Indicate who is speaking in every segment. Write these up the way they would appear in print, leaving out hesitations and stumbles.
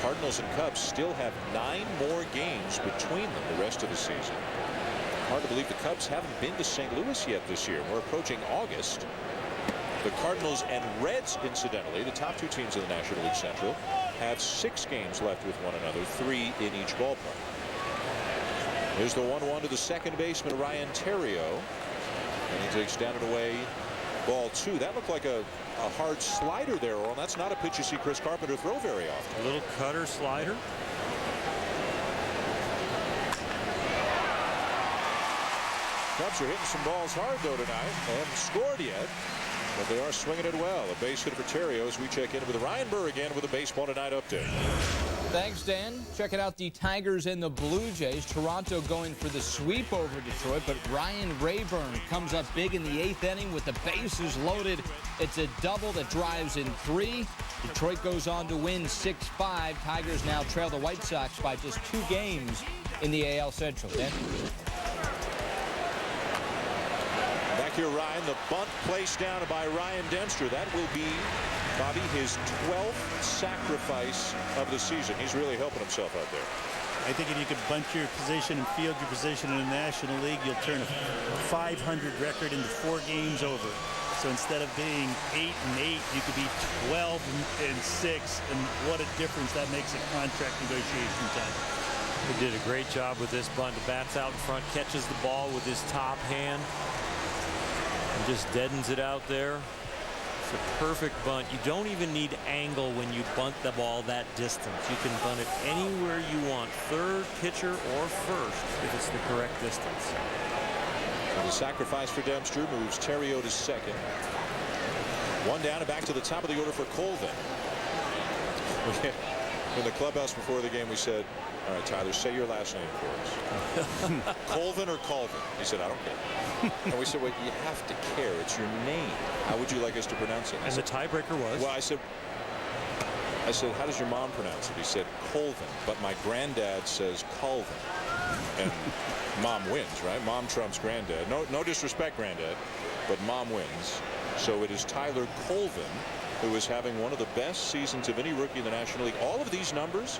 Speaker 1: Cardinals and Cubs still have 9 more games between them the rest of the season. Hard to believe the Cubs haven't been to St. Louis yet this year. We're approaching August. The Cardinals and Reds, incidentally, the top 2 teams in the National League Central, have 6 games left with one another, 3 in each ballpark. Here's the 1-1 to the second baseman, Ryan Theriot. And he takes down and away ball 2. That looked like a hard slider there, Earl. That's not a pitch you see Chris Carpenter throw very often.
Speaker 2: A little cutter slider.
Speaker 1: Cubs are hitting some balls hard, though, tonight. They haven't scored yet, but they are swinging it well. A base hit for Theriot as we check in with Ryan Burr again with a Baseball Tonight update.
Speaker 3: Thanks, Dan. Checking out the Tigers and the Blue Jays. Toronto going for the sweep over Detroit, but Ryan Rayburn comes up big in the 8th inning with the bases loaded. It's a double that drives in 3. Detroit goes on to win 6-5. Tigers now trail the White Sox by just 2 games in the AL Central. Dan?
Speaker 1: Back here, Ryan. The bunt placed down by Ryan Dempster. That will be, Bobby, his 12th sacrifice of the season. He's really helping himself out there.
Speaker 4: I think if you could bunt your position and field your position in the National League, you'll turn a 500 record into 4 games over. So instead of being 8-8, you could be 12-6, and what a difference that makes at contract negotiation time.
Speaker 2: He did a great job with this bunt. The bat's out in front, catches the ball with his top hand, and just deadens it out there. It's a perfect bunt. You don't even need angle when you bunt the ball that distance. You can bunt it anywhere you want, third, pitcher, or first, if it's the correct distance.
Speaker 1: So the sacrifice for Dempster moves Theriot to second. 1 down and back to the top of the order for Colvin. In the clubhouse before the game, we said, all right, Tyler, say your last name for us. Colvin or Colvin? He said, I don't care. And we said, well, you have to care. It's your name. How would you like us to pronounce it?
Speaker 2: And the tiebreaker was?
Speaker 1: Well, I said, how does your mom pronounce it? He said, Colvin. But my granddad says Colvin. And mom wins, right? Mom trumps granddad. No disrespect, granddad, but mom wins. So it is Tyler Colvin who is having one of the best seasons of any rookie in the National League. All of these numbers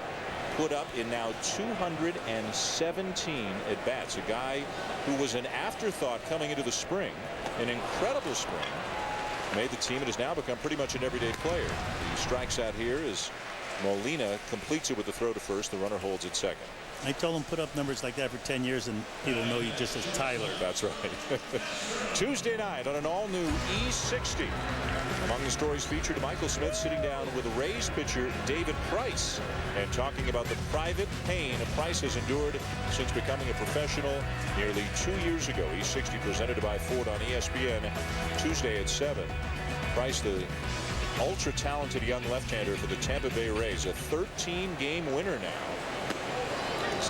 Speaker 1: put up in now 217 at bats. A guy who was an afterthought coming into the spring, an incredible spring, made the team and has now become pretty much an everyday player. He strikes out here as Molina completes it with the throw to first. The runner holds at second.
Speaker 4: I told him put up numbers like that for 10 years and people know you just as Tyler.
Speaker 1: That's right. Tuesday night on an all-new E60. Among the stories featured, Michael Smith sitting down with Rays pitcher David Price and talking about the private pain Price has endured since becoming a professional nearly 2 years ago. E60 presented by Ford on ESPN Tuesday at 7. Price, the ultra-talented young left-hander for the Tampa Bay Rays, a 13-game winner now.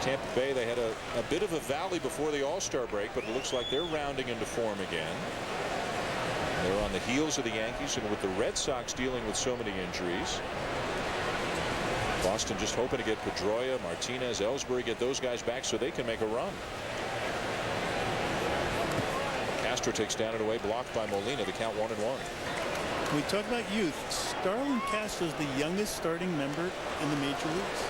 Speaker 1: Tampa Bay, they had a bit of a valley before the All-Star break, but it looks like they're rounding into form again. They're on the heels of the Yankees, and with the Red Sox dealing with so many injuries, Boston just hoping to get Pedroia, Martinez, Ellsbury, get those guys back so they can make a run. Castro takes down and away, blocked by Molina. The count 1-1.
Speaker 4: We talk about youth. Starlin Castro is the youngest starting member in the major leagues.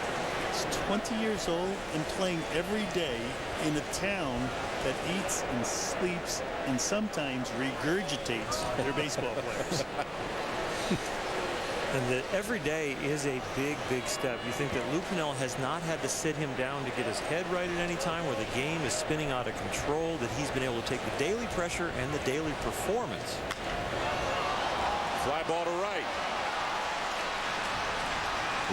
Speaker 4: He's 20 years old and playing every day in a town that eats and sleeps and sometimes regurgitates their baseball players.
Speaker 2: And that every day is a big, big step. You think that Lou Piniella has not had to sit him down to get his head right at any time, where the game is spinning out of control, that he's been able to take the daily pressure and the daily performance.
Speaker 1: Fly ball to right.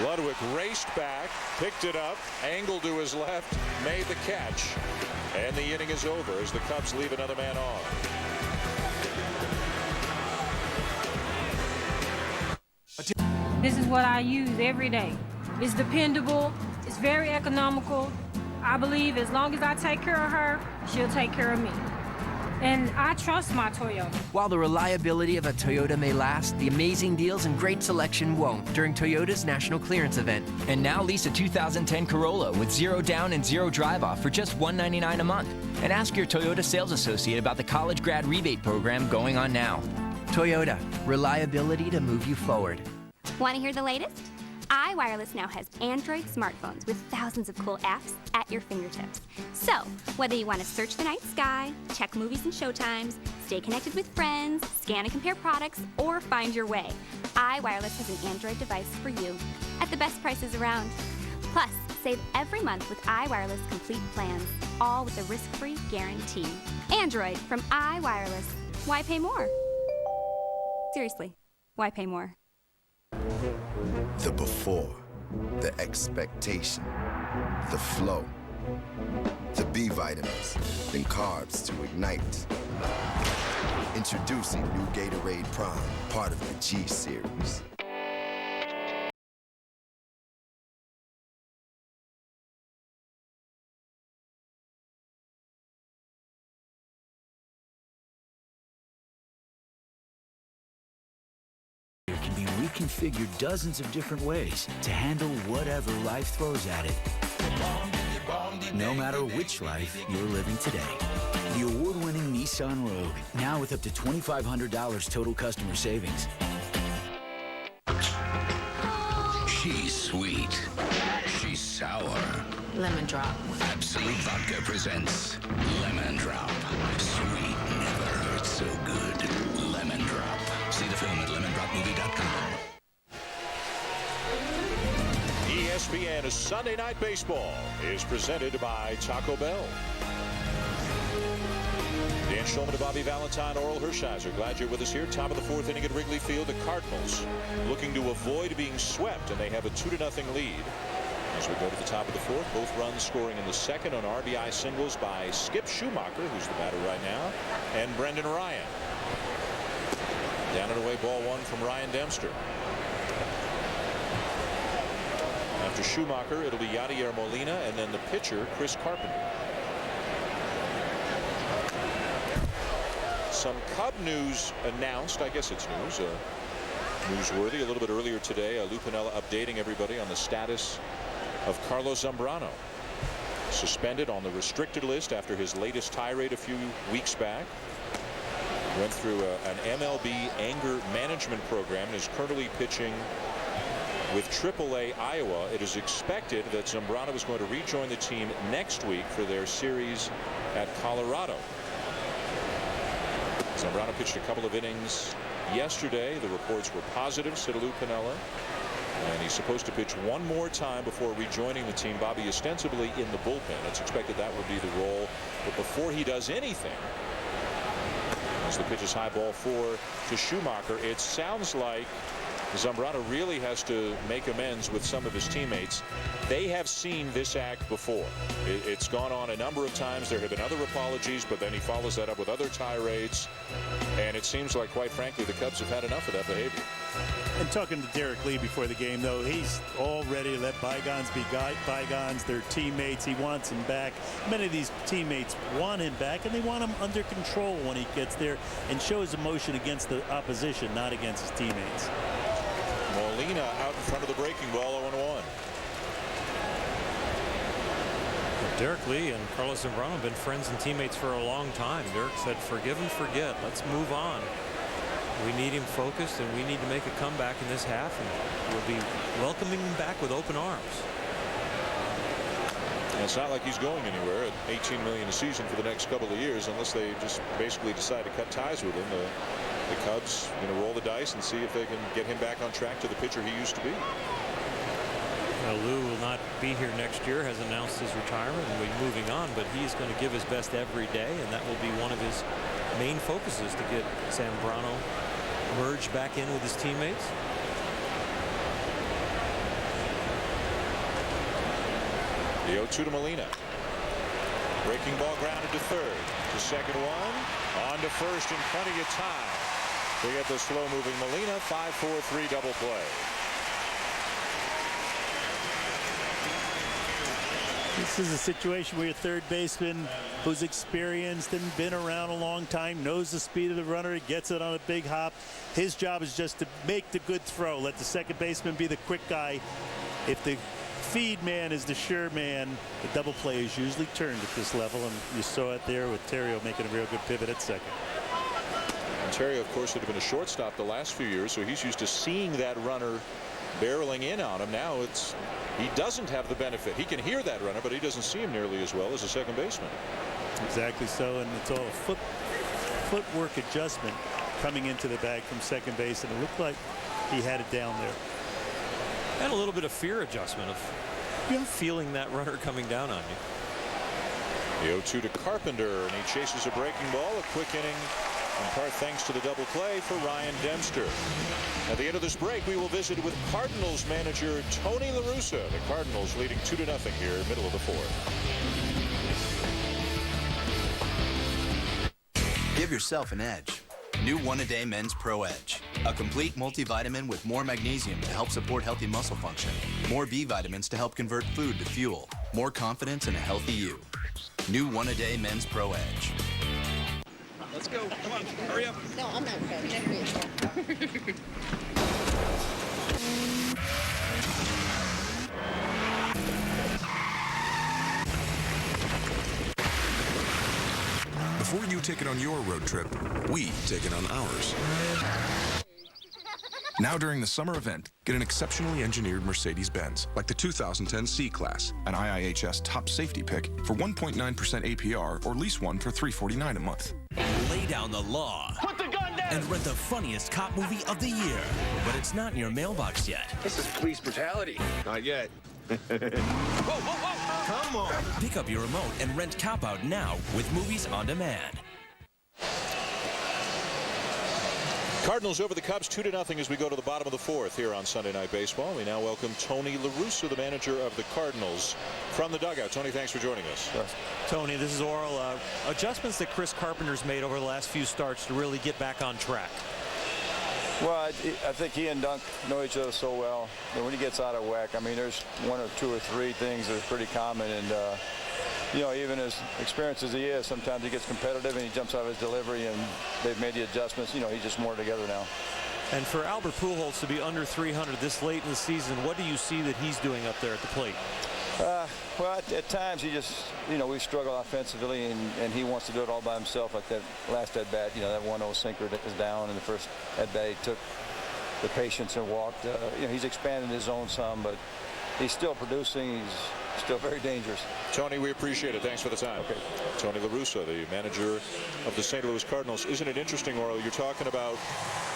Speaker 1: Ludwig raced back, picked it up, angled to his left, made the catch, and the inning is over as the Cubs leave another man on.
Speaker 5: This is what I use every day. It's dependable, it's very economical. I believe as long as I take care of her, she'll take care of me. And I trust my Toyota.
Speaker 6: While the reliability of a Toyota may last, the amazing deals and great selection won't during Toyota's National Clearance Event. And now lease a 2010 Corolla with 0 down and 0 drive-off for just $199 a month. And ask your Toyota sales associate about the college grad rebate program going on now. Toyota, reliability to move you forward.
Speaker 7: Want to hear the latest? iWireless now has Android smartphones with thousands of cool apps at your fingertips. So, whether you want to search the night sky, check movies and showtimes, stay connected with friends, scan and compare products, or find your way, iWireless has an Android device for you at the best prices around. Plus, save every month with iWireless Complete plans, all with a risk-free guarantee. Android from iWireless. Why pay more? Seriously, why pay more?
Speaker 8: The before, the expectation, the flow, the B vitamins, then carbs to ignite. Introducing new Gatorade Prime, part of the G series.
Speaker 9: Can be reconfigured dozens of different ways to handle whatever life throws at it. No matter which life you're living today. The award-winning Nissan Rogue, now with up to $2,500 total customer savings.
Speaker 10: She's sweet. She's sour.
Speaker 11: Lemon Drop.
Speaker 10: Absolute Vodka presents Lemon Drop. Sweet never hurts so good. Lemon Drop. See the film at lemondropmovie.com.
Speaker 1: ESPN Sunday Night Baseball is presented by Taco Bell. Dan Schulman and Bobby Valentine, Oral Hershiser. Glad you're with us here. Top of the fourth inning at Wrigley Field. The Cardinals looking to avoid being swept, and they have a 2-0 lead. As we go to the top of the fourth, both runs scoring in the second on RBI singles by Skip Schumacher, who's the batter right now, and Brendan Ryan. Down and away, ball one from Ryan Dempster. After Schumacher, it'll be Yadier Molina, and then the pitcher, Chris Carpenter. Some Cub news announced. I guess it's news. Newsworthy. A little bit earlier today, Lou Piniella updating everybody on the status of Carlos Zambrano. Suspended on the restricted list after his latest tirade a few weeks back. Went through an MLB anger management program and is currently pitching with AAA Iowa. It is expected that Zambrano is going to rejoin the team next week for their series at Colorado. Zambrano pitched a couple of innings yesterday. The reports were positive, said Lou Piniella. And he's supposed to pitch one more time before rejoining the team, Bobby, ostensibly in the bullpen. It's expected that would be the role. But before he does anything, as the pitch is high, ball four to Schumacher, it sounds like Zambrano really has to make amends with some of his teammates. They have seen this act before. It's gone on a number of times. There have been other apologies, but then he follows that up with other tirades. And it seems like, quite frankly, the Cubs have had enough of that behavior.
Speaker 4: And talking to Derek Lee before the game, though, he's all ready to let bygones be bygones. They're teammates. He wants him back. Many of these teammates want him back, and they want him under control when he gets there and show his emotion against the opposition, not against his teammates.
Speaker 1: Molina out in front of the breaking ball, 0-1.
Speaker 2: Derek Lee and Carlos Zambrano have been friends and teammates for a long time. Derek said, forgive and forget. Let's move on. We need him focused, and we need to make a comeback in this half, and we'll be welcoming him back with open arms.
Speaker 1: And it's not like he's going anywhere at $18 million a season for the next couple of years, unless they just basically decide to cut ties with him. The Cubs, roll the dice and see if they can get him back on track to the pitcher he used to be.
Speaker 2: Lou will not be here next year, has announced his retirement and will be moving on, but he's going to give his best every day, and that will be one of his main focuses, to get Zambrano merged back in with his teammates.
Speaker 1: The 0-2 to Molina. Breaking ball grounded to third. To second one. On to first in plenty of time to get the slow-moving Molina. 5-4-3 double play.
Speaker 4: This is a situation where your third baseman, who's experienced and been around a long time, knows the speed of the runner, gets it on a big hop. His job is just to make the good throw. Let the second baseman be the quick guy. If the feed man is the sure man, the double play is usually turned at this level, and you saw it there with Terrio making a real good pivot at second.
Speaker 1: And Terrio, of course, had been a shortstop the last few years, so he's used to seeing that runner barreling in on him. Now he doesn't have the benefit. He can hear that runner, but he doesn't see him nearly as well as a second baseman.
Speaker 4: Exactly so, and it's all a footwork adjustment coming into the bag from second base, and it looked like he had it down there.
Speaker 2: And a little bit of fear adjustment of feeling that runner coming down on you.
Speaker 1: The 0-2 to Carpenter, and he chases a breaking ball. A quick inning, in part thanks to the double play for Ryan Dempster. At the end of this break, we will visit with Cardinals manager Tony La Russa. The Cardinals leading 2-0 here, middle of the fourth.
Speaker 11: Give yourself an edge. New One-A-Day Men's Pro Edge. A complete multivitamin with more magnesium to help support healthy muscle function. More B vitamins to help convert food to fuel. More confidence in a healthy you. New One-A-Day Men's Pro Edge.
Speaker 12: Let's go. Come on. Hurry up.
Speaker 13: No, I'm not ready.
Speaker 14: Before you take it on your road trip, we take it on ours. Now during the summer event, get an exceptionally engineered Mercedes-Benz, like the 2010 C-Class, an IIHS top safety pick for 1.9% APR, or lease one for $349 a month.
Speaker 15: Lay down the law.
Speaker 12: Put the gun down!
Speaker 15: And rent the funniest cop movie of the year. But it's not in your mailbox yet.
Speaker 16: This is police brutality. Not yet.
Speaker 15: Whoa, whoa, whoa!
Speaker 16: Come on!
Speaker 15: Pick up your remote and rent Cop Out now with Movies on Demand.
Speaker 1: Cardinals over the Cubs 2-0 as we go to the bottom of the fourth here on Sunday Night Baseball. We now welcome Tony La Russa, the manager of the Cardinals, from the dugout. Tony, thanks for joining us.
Speaker 2: Sure. Tony, this is Oral. Adjustments that Chris Carpenter's made over the last few starts to really get back on track.
Speaker 17: Well, I think he and Dunk know each other so well that when he gets out of whack, I mean, there's one or two or three things that are pretty common, and you know, even as experienced as he is, sometimes he gets competitive and he jumps out of his delivery, and they've made the adjustments. You know, he's just more together now.
Speaker 2: And for Albert Pujols to be under 300 this late in the season, what do you see that he's doing up there at the plate?
Speaker 17: Well, at times he just, you know, we struggle offensively, and he wants to do it all by himself, like that last at-bat, you know, that 1-0 sinker that was down in the first at-bat. He took the patience and walked. You know, he's expanded his zone some, but he's still producing. He's still very dangerous.
Speaker 1: Tony, we appreciate it. Thanks for the time.
Speaker 17: Okay.
Speaker 1: Tony La Russa, the manager of the St. Louis Cardinals. Isn't it interesting, Orel? You're talking about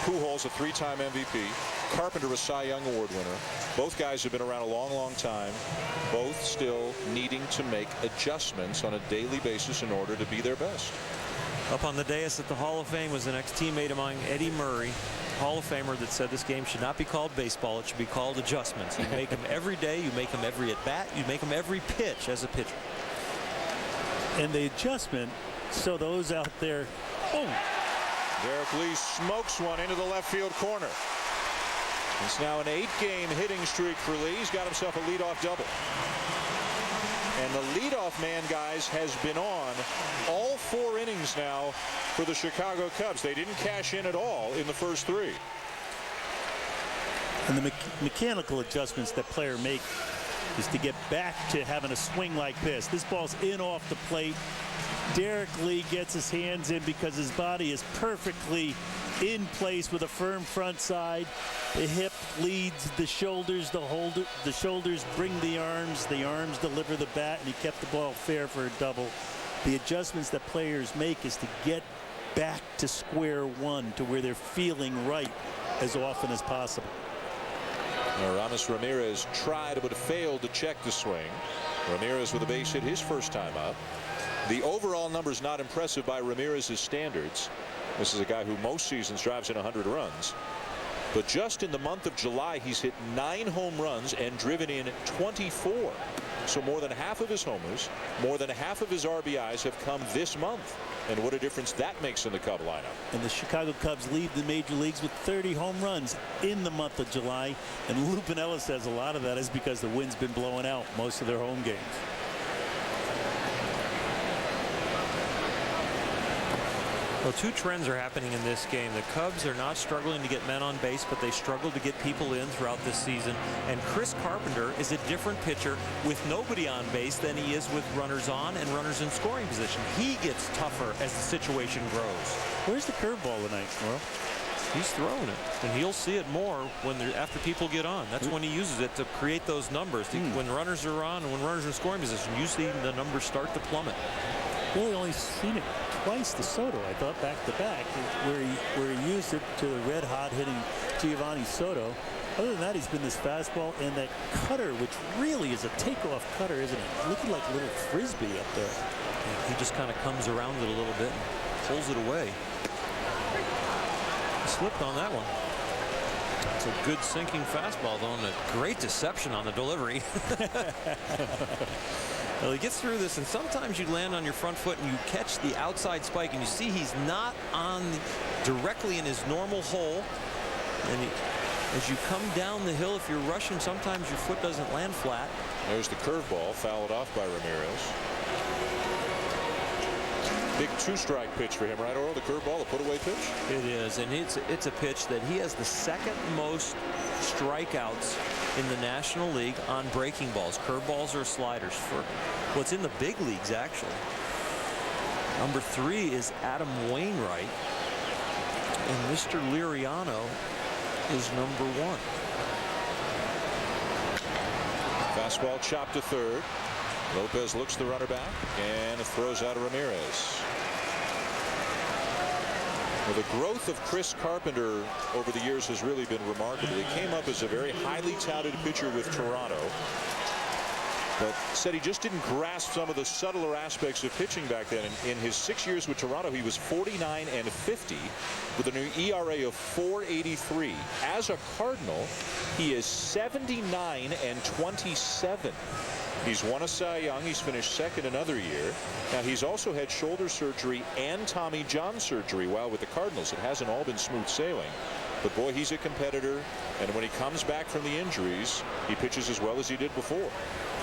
Speaker 1: Pujols, a three-time MVP, Carpenter, a Cy Young Award winner. Both guys have been around a long, long time. Both still needing to make adjustments on a daily basis in order to be their best.
Speaker 2: Up on the dais at the Hall of Fame was an ex-teammate of mine, Eddie Murray, Hall of Famer, that said this game should not be called baseball. It should be called adjustments. You make them every day. You make them every at-bat. You make them every pitch as a pitcher.
Speaker 4: And the adjustment, so those out there, oh.
Speaker 1: Derek Lee smokes one into the left field corner. It's now an 8-game hitting streak for Lee. He's got himself a leadoff double. And the leadoff man, guys, has been on all 4 innings now for the Chicago Cubs. They didn't cash in at all in the first 3.
Speaker 4: And the mechanical adjustments that player make is to get back to having a swing like this. This ball's in off the plate. Derek Lee gets his hands in because his body is perfectly in place with a firm front side. The hip leads the shoulders, the shoulders bring the arms deliver the bat, and he kept the ball fair for a double. The adjustments that players make is to get back to square one, to where they're feeling right as often as possible.
Speaker 1: Aramis Ramirez tried but failed to check the swing. Ramirez with a base hit his first time up. The overall numbers not impressive by Ramirez's standards. This is a guy who most seasons drives in 100 runs. But just in the month of July, he's hit 9 home runs and driven in 24. So more than half of his homers, more than half of his RBIs have come this month. And what a difference that makes in the Cub lineup.
Speaker 4: And the Chicago Cubs lead the major leagues with 30 home runs in the month of July. And Lou Piniella says a lot of that is because the wind's been blowing out most of their home games.
Speaker 2: Well, 2 trends are happening in this game. The Cubs are not struggling to get men on base, but they struggle to get people in throughout this season. And Chris Carpenter is a different pitcher with nobody on base than he is with runners on and runners in scoring position. He gets tougher as the situation grows.
Speaker 4: Where's the curveball tonight, Merle?
Speaker 2: He's throwing it, and he'll see it more when after people get on. That's when he uses it to create those numbers. When runners are on and when runners are in scoring position, you see the numbers start to plummet.
Speaker 4: Really only seen it twice to Soto, I thought, back to back, where he used it to the red hot hitting Giovanni Soto. Other than that, he's been this fastball and that cutter, which really is a takeoff cutter, isn't it? Looking like a little frisbee up there.
Speaker 2: Yeah, he just kind of comes around it a little bit and pulls it away. He slipped on that one. It's a good sinking fastball, though, and a great deception on the delivery. Well, he gets through this, and sometimes you land on your front foot and you catch the outside spike, and you see he's not directly in his normal hole. And as you come down the hill, if you're rushing, sometimes your foot doesn't land flat.
Speaker 1: There's the curveball, fouled off by Ramirez. Big two-strike pitch for him, right, Earl? The curveball, the put-away pitch?
Speaker 2: It is, and it's a pitch that he has the second most strikeouts in the National League on breaking balls, curveballs or sliders. For what's in the big leagues, actually. Number 3 is Adam Wainwright, and Mr. Liriano is number 1.
Speaker 1: Fastball chopped to third. Lopez looks the runner back and throws out Ramirez. Well, the growth of Chris Carpenter over the years has really been remarkable. He came up as a very highly touted pitcher with Toronto, but said he just didn't grasp some of the subtler aspects of pitching back then. In his 6 years with Toronto, he was 49-50 with an ERA of 4.83. As a Cardinal, he is 79-27. He's won a Cy Young. He's finished second another year. Now, he's also had shoulder surgery and Tommy John surgery while with the Cardinals. It hasn't all been smooth sailing. But, boy, he's a competitor. And when he comes back from the injuries, he pitches as well as he did before.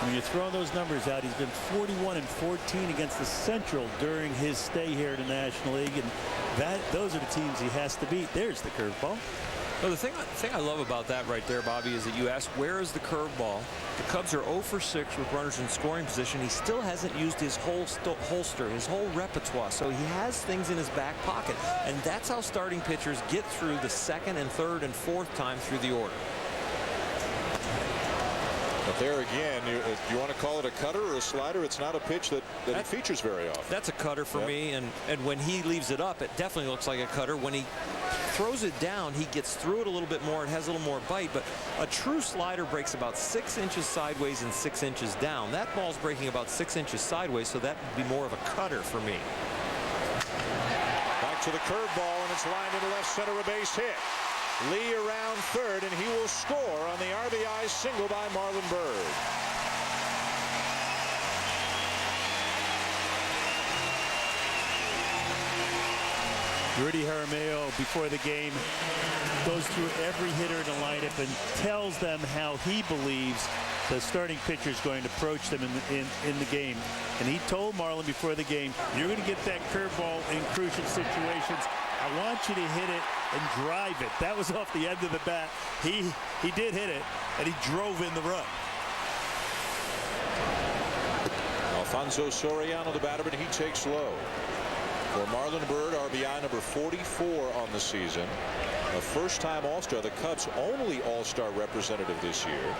Speaker 4: When you throw those numbers out, he's been 41-14 against the Central during his stay here in the National League. And those are the teams he has to beat. There's the curveball.
Speaker 2: Well, the thing I love about that right there, Bobby, is that you asked where is the curveball. The Cubs are 0 for 6 with runners in scoring position. He still hasn't used his whole holster, his whole repertoire. So he has things in his back pocket. And that's how starting pitchers get through the second and third and fourth time through the order.
Speaker 1: But there again, you want to call it a cutter or a slider? It's not a pitch that he features very often.
Speaker 2: That's a cutter for me. And when he leaves it up, it definitely looks like a cutter. When he throws it down, he gets through it a little bit more. It has a little more bite. But a true slider breaks about 6 inches sideways and 6 inches down. That ball's breaking about 6 inches sideways, so that would be more of a cutter for me.
Speaker 1: Back to the curveball, and it's lined into left center, a base hit. Lee around third, and he will score on the RBI single by Marlon Byrd.
Speaker 4: Rudy Jaramillo, before the game, goes through every hitter in the lineup and tells them how he believes the starting pitcher is going to approach them in the game. And he told Marlon before the game, you're going to get that curveball in crucial situations. I want you to hit it and drive it. That was off the end of the bat. He did hit it, and he drove in the run.
Speaker 1: Alfonso Soriano, the batter, but he takes low. For Marlon Byrd, RBI number 44 on the season. A first-time All-Star, the Cubs' only All-Star representative this year.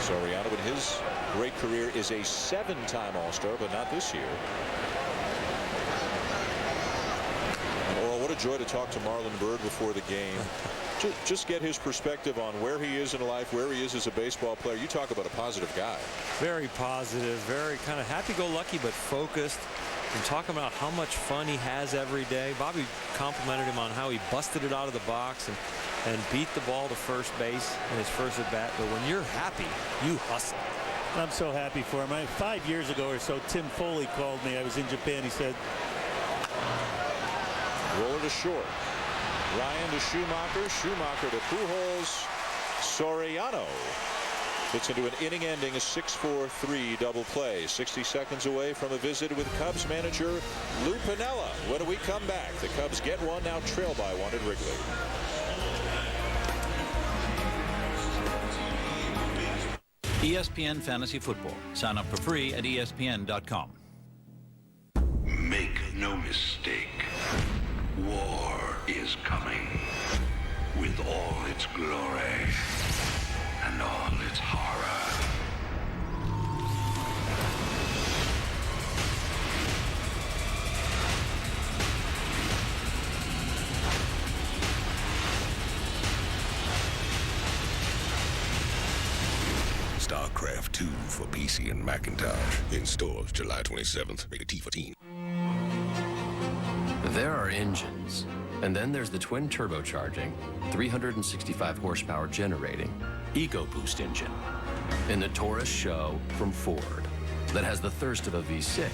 Speaker 1: Soriano in his great career is a 7-time All-Star, but not this year. What a joy to talk to Marlon Byrd before the game. Just get his perspective on where he is in life, where he is as a baseball player. You talk about a positive guy.
Speaker 2: Very positive, very kind of happy-go-lucky but focused. And talking about how much fun he has every day. Bobby complimented him on how he busted it out of the box and beat the ball to first base in his first at-bat. But when you're happy, you hustle.
Speaker 4: I'm so happy for him. 5 years ago or so, Tim Foley called me. I was in Japan. He said,
Speaker 1: roller to short. Ryan to Schumacher. Schumacher to Pujols. Soriano gets into an inning-ending 6-4-3 double play. 60 seconds away from a visit with Cubs manager Lou Piniella. When we come back, the Cubs get one, now trail by 1 at Wrigley.
Speaker 18: ESPN Fantasy Football. Sign up for free at ESPN.com.
Speaker 10: Make no mistake. War is coming with all its glory and all its horror. StarCraft 2 for PC and Macintosh. In stores July 27th. Rated T for teen.
Speaker 19: There are engines, and then there's the twin turbocharging, 365 horsepower generating EcoBoost engine in the Taurus Show from Ford that has the thirst of a V6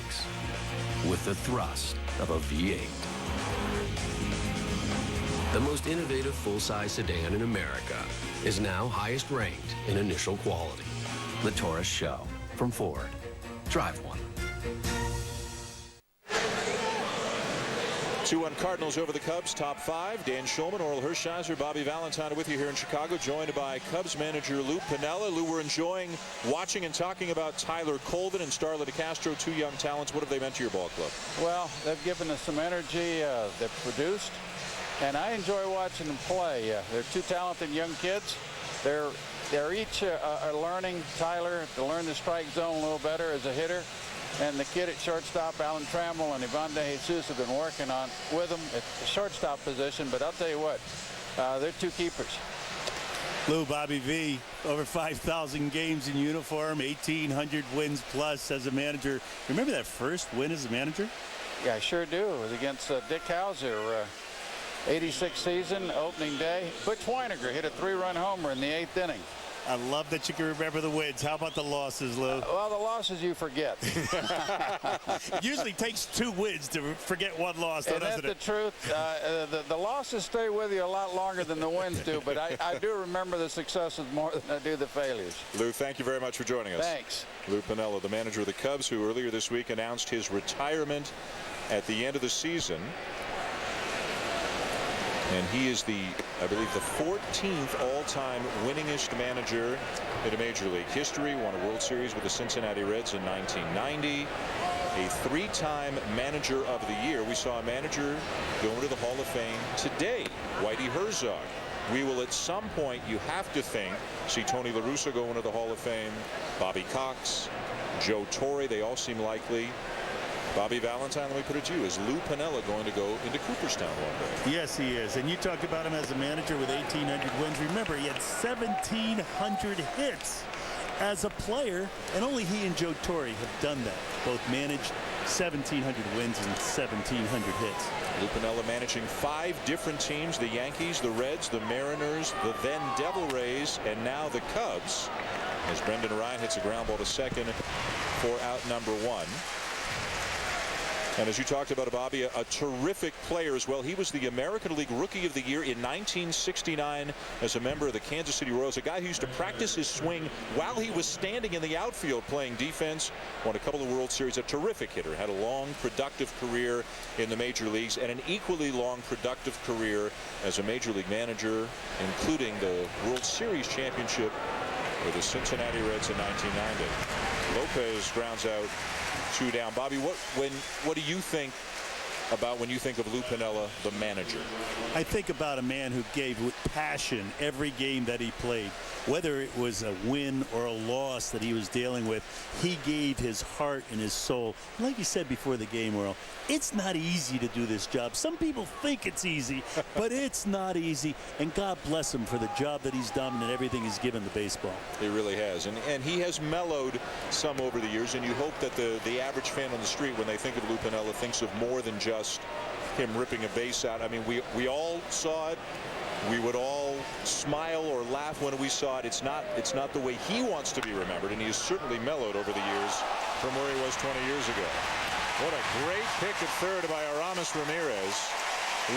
Speaker 19: with the thrust of a V8. The most innovative full-size sedan in America is now highest ranked in initial quality. The Taurus Show from Ford. Drive one.
Speaker 1: 2-1 Cardinals over the Cubs, top 5. Dan Shulman, Oral Hershiser, Bobby Valentine with you here in Chicago, joined by Cubs manager Lou Piniella. Lou, we're enjoying watching and talking about Tyler Colvin and Starla DeCastro, two young talents. What have they meant to your ball club?
Speaker 20: Well, they've given us some energy. They've produced, and I enjoy watching them play. They're two talented young kids. They're each are learning, Tyler, to learn the strike zone a little better as a hitter. And the kid at shortstop, Alan Trammell, and Ivan De Jesus have been working on with him at the shortstop position. But I'll tell you what, they're two keepers.
Speaker 4: Lou, Bobby V, over 5,000 games in uniform, 1,800 wins plus as a manager. Remember that first win as a manager?
Speaker 20: Yeah, I sure do. It was against Dick Hauser, 86 season, opening day. Butch Weiniger hit a 3-run homer in the 8th inning.
Speaker 4: I love that you can remember the wins. How about the losses, Lou?
Speaker 20: Well, the losses you forget.
Speaker 4: It usually takes 2 wins to forget 1 loss,
Speaker 20: Isn't
Speaker 4: doesn't
Speaker 20: that
Speaker 4: it?
Speaker 20: the truth? The losses stay with you a lot longer than the wins do, but I do remember the successes more than I do the failures.
Speaker 1: Lou, thank you very much for joining us.
Speaker 20: Thanks.
Speaker 1: Lou Piniella, the manager of the Cubs, who earlier this week announced his retirement at the end of the season. And he is I believe, the 14th all-time winningest manager in a major league history. Won a World Series with the Cincinnati Reds in 1990. A 3-time manager of the year. We saw a manager go into the Hall of Fame today, Whitey Herzog. We will at some point, you have to think, see Tony La Russa go into the Hall of Fame, Bobby Cox, Joe Torre, they all seem likely. Bobby Valentine, let me put it to you, is Lou Piniella going to go into Cooperstown one day?
Speaker 4: Yes, he is. And you talked about him as a manager with 1,800 wins. Remember, he had 1,700 hits as a player, and only he and Joe Torre have done that. Both managed 1,700 wins and 1,700 hits.
Speaker 1: Lou Piniella managing 5 different teams, the Yankees, the Reds, the Mariners, the then Devil Rays, and now the Cubs, as Brendan Ryan hits a ground ball to second for out number 1. And as you talked about, Bobby, a terrific player as well. He was the American League Rookie of the Year in 1969 as a member of the Kansas City Royals. A guy who used to practice his swing while he was standing in the outfield playing defense. Won a couple of World Series. A terrific hitter. Had a long, productive career in the major leagues and an equally long, productive career as a major league manager, including the World Series championship with the Cincinnati Reds in 1990. Lopez grounds out 2 down. Bobby, what do you think about when you think of Lou Piniella, the manager?
Speaker 4: I think about a man who gave with passion every game that he played. Whether it was a win or a loss that he was dealing with, he gave his heart and his soul. Like you said before the game, Earl, it's not easy to do this job. Some people think it's easy, but it's not easy. And God bless him for the job that he's done and everything he's given to baseball.
Speaker 1: He really has. And he has mellowed some over the years. And you hope that the average fan on the street, when they think of Lou Piniella, thinks of more than just him ripping a base out. I mean, we all saw it. We would all smile or laugh when we saw it. It's not the way he wants to be remembered, and he has certainly mellowed over the years from where he was 20 years ago. What a great pick at third by Aramis Ramirez.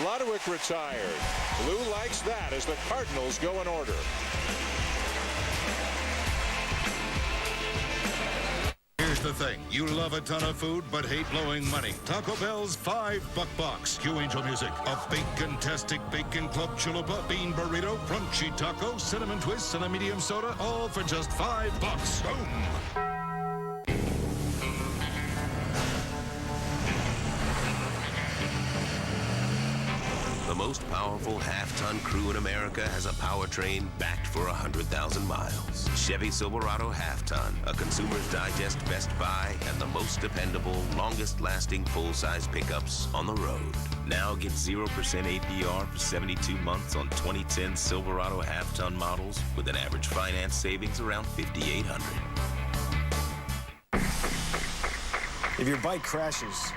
Speaker 1: Ludwig retired. Lou likes that as the Cardinals go in order.
Speaker 21: Here's the thing. You love a ton of food, but hate blowing money. Taco Bell's $5 box. Cue Angel music. A bacon-tastic bacon club chalupa, bean burrito, crunchy taco, cinnamon twists, and a medium soda, all for just $5. Boom!
Speaker 3: The most powerful half-ton crew in America has a powertrain backed for 100,000 miles. Chevy Silverado Half-Ton, a Consumer's Digest Best Buy, and the most dependable, longest-lasting full-size pickups on the road. Now get 0% APR for 72 months on 2010 Silverado Half-Ton models with an average finance savings around $5,800.
Speaker 22: If your bike crashes,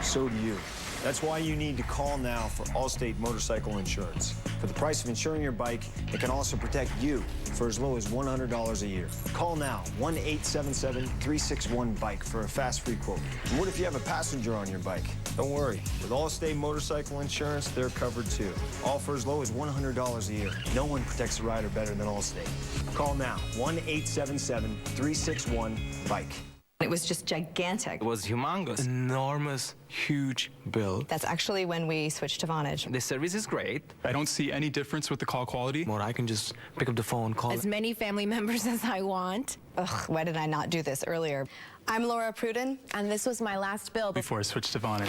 Speaker 22: so do you. That's why you need to call now for Allstate Motorcycle Insurance. For the price of insuring your bike, it can also protect you for as low as $100 a year. Call now, 1-877-361-BIKE for a fast-free quote. And what if you have a passenger on your bike? Don't worry. With Allstate Motorcycle Insurance, they're covered too. All for as low as $100 a year. No one protects a rider better than Allstate. Call now, 1-877-361-BIKE.
Speaker 23: It was just gigantic.
Speaker 24: It was humongous. Enormous, huge bill.
Speaker 23: That's actually when we switched to Vonage.
Speaker 24: The service is great. I don't see any difference with the call quality. Or I can just pick up the phone, call
Speaker 23: as many family members as I want. Ugh, why did I not do this earlier? I'm Laura Pruden, and this was my last bill
Speaker 24: before I switched to Vonage.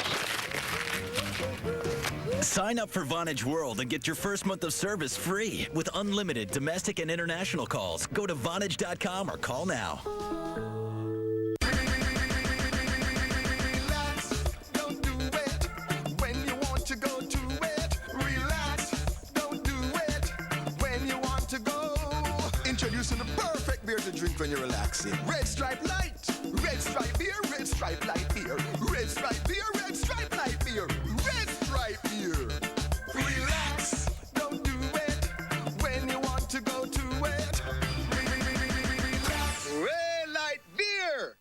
Speaker 25: Sign up for Vonage World and get your first month of service free with unlimited domestic and international calls. Go to Vonage.com or call now.
Speaker 8: Introducing the perfect beer to drink when you're relaxing. Red Stripe Light. Red Stripe beer, Red Stripe Light beer. Red Stripe beer, Red Stripe Light beer. Red Stripe beer. Relax, don't do it when you want to go to it. Relax. Red Light beer.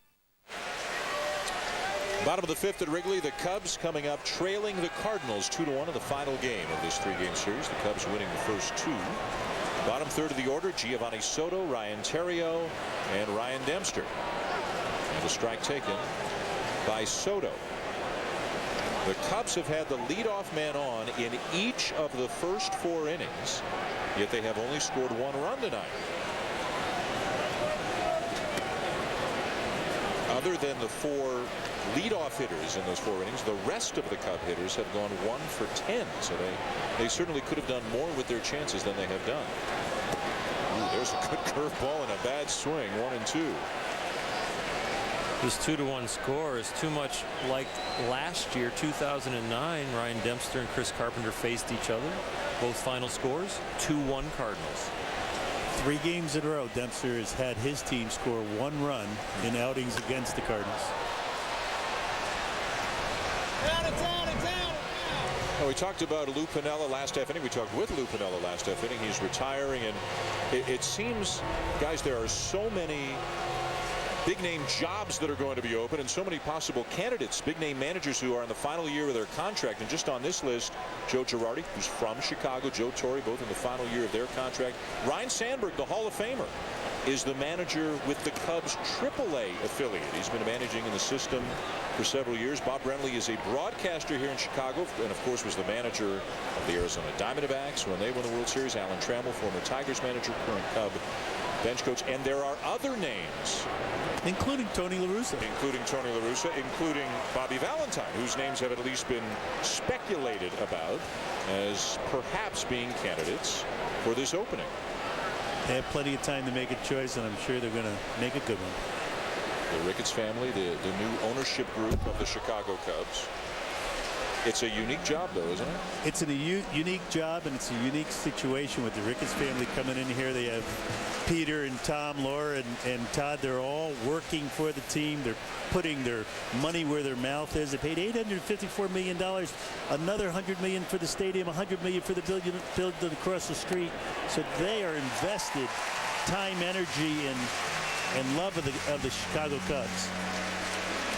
Speaker 1: Bottom of the fifth at Wrigley, the Cubs coming up trailing the Cardinals 2-1 in the final game of this three-game series. The Cubs winning the first two. Bottom third of the order, Giovanni Soto, Ryan Theriot, and Ryan Dempster. And the strike taken by Soto. The Cubs have had the leadoff man on in each of the first 4 innings, yet they have only scored 1 run tonight. Other than the 4 leadoff hitters in those 4 innings, the rest of the Cub hitters have gone 1 for 10. So they certainly could have done more with their chances than they have done. Ooh, there's a good curveball and a bad swing. 1-2.
Speaker 2: This 2-1 score is too much like last year, 2009. Ryan Dempster and Chris Carpenter faced each other. Both final scores, 2-1 Cardinals.
Speaker 4: 3 games in a row, Dempster has had his team score 1 run in outings against the Cardinals.
Speaker 1: Well, we talked about Lou Piniella last half inning. We talked with Lou Piniella last half inning. He's retiring, and it seems, guys, there are so many big-name jobs that are going to be open and so many possible candidates, big-name managers who are in the final year of their contract. And just on this list, Joe Girardi, who's from Chicago, Joe Torre, both in the final year of their contract. Ryne Sandberg, the Hall of Famer, is the manager with the Cubs AAA affiliate. He's been managing in the system for several years. Bob Brenly is a broadcaster here in Chicago and, of course, was the manager of the Arizona Diamondbacks when they won the World Series. Alan Trammell, former Tigers manager, current Cub bench coach. And there are other names,
Speaker 4: including Tony La Russa,
Speaker 1: including Bobby Valentine, whose names have at least been speculated about as perhaps being candidates for this opening.
Speaker 4: They have plenty of time to make a choice, and I'm sure they're going to make a good one.
Speaker 1: The Ricketts family, the new ownership group of the Chicago Cubs. It's a unique job, though, isn't it?
Speaker 4: It's a unique job, and it's a unique situation with the Ricketts family coming in here. They have Peter and Tom, Laura, and Todd. They're all working for the team. They're putting their money where their mouth is. They paid $854 million, another $100 million for the stadium, $100 million for the building across the street. So they are invested time, energy, and love of the Chicago Cubs.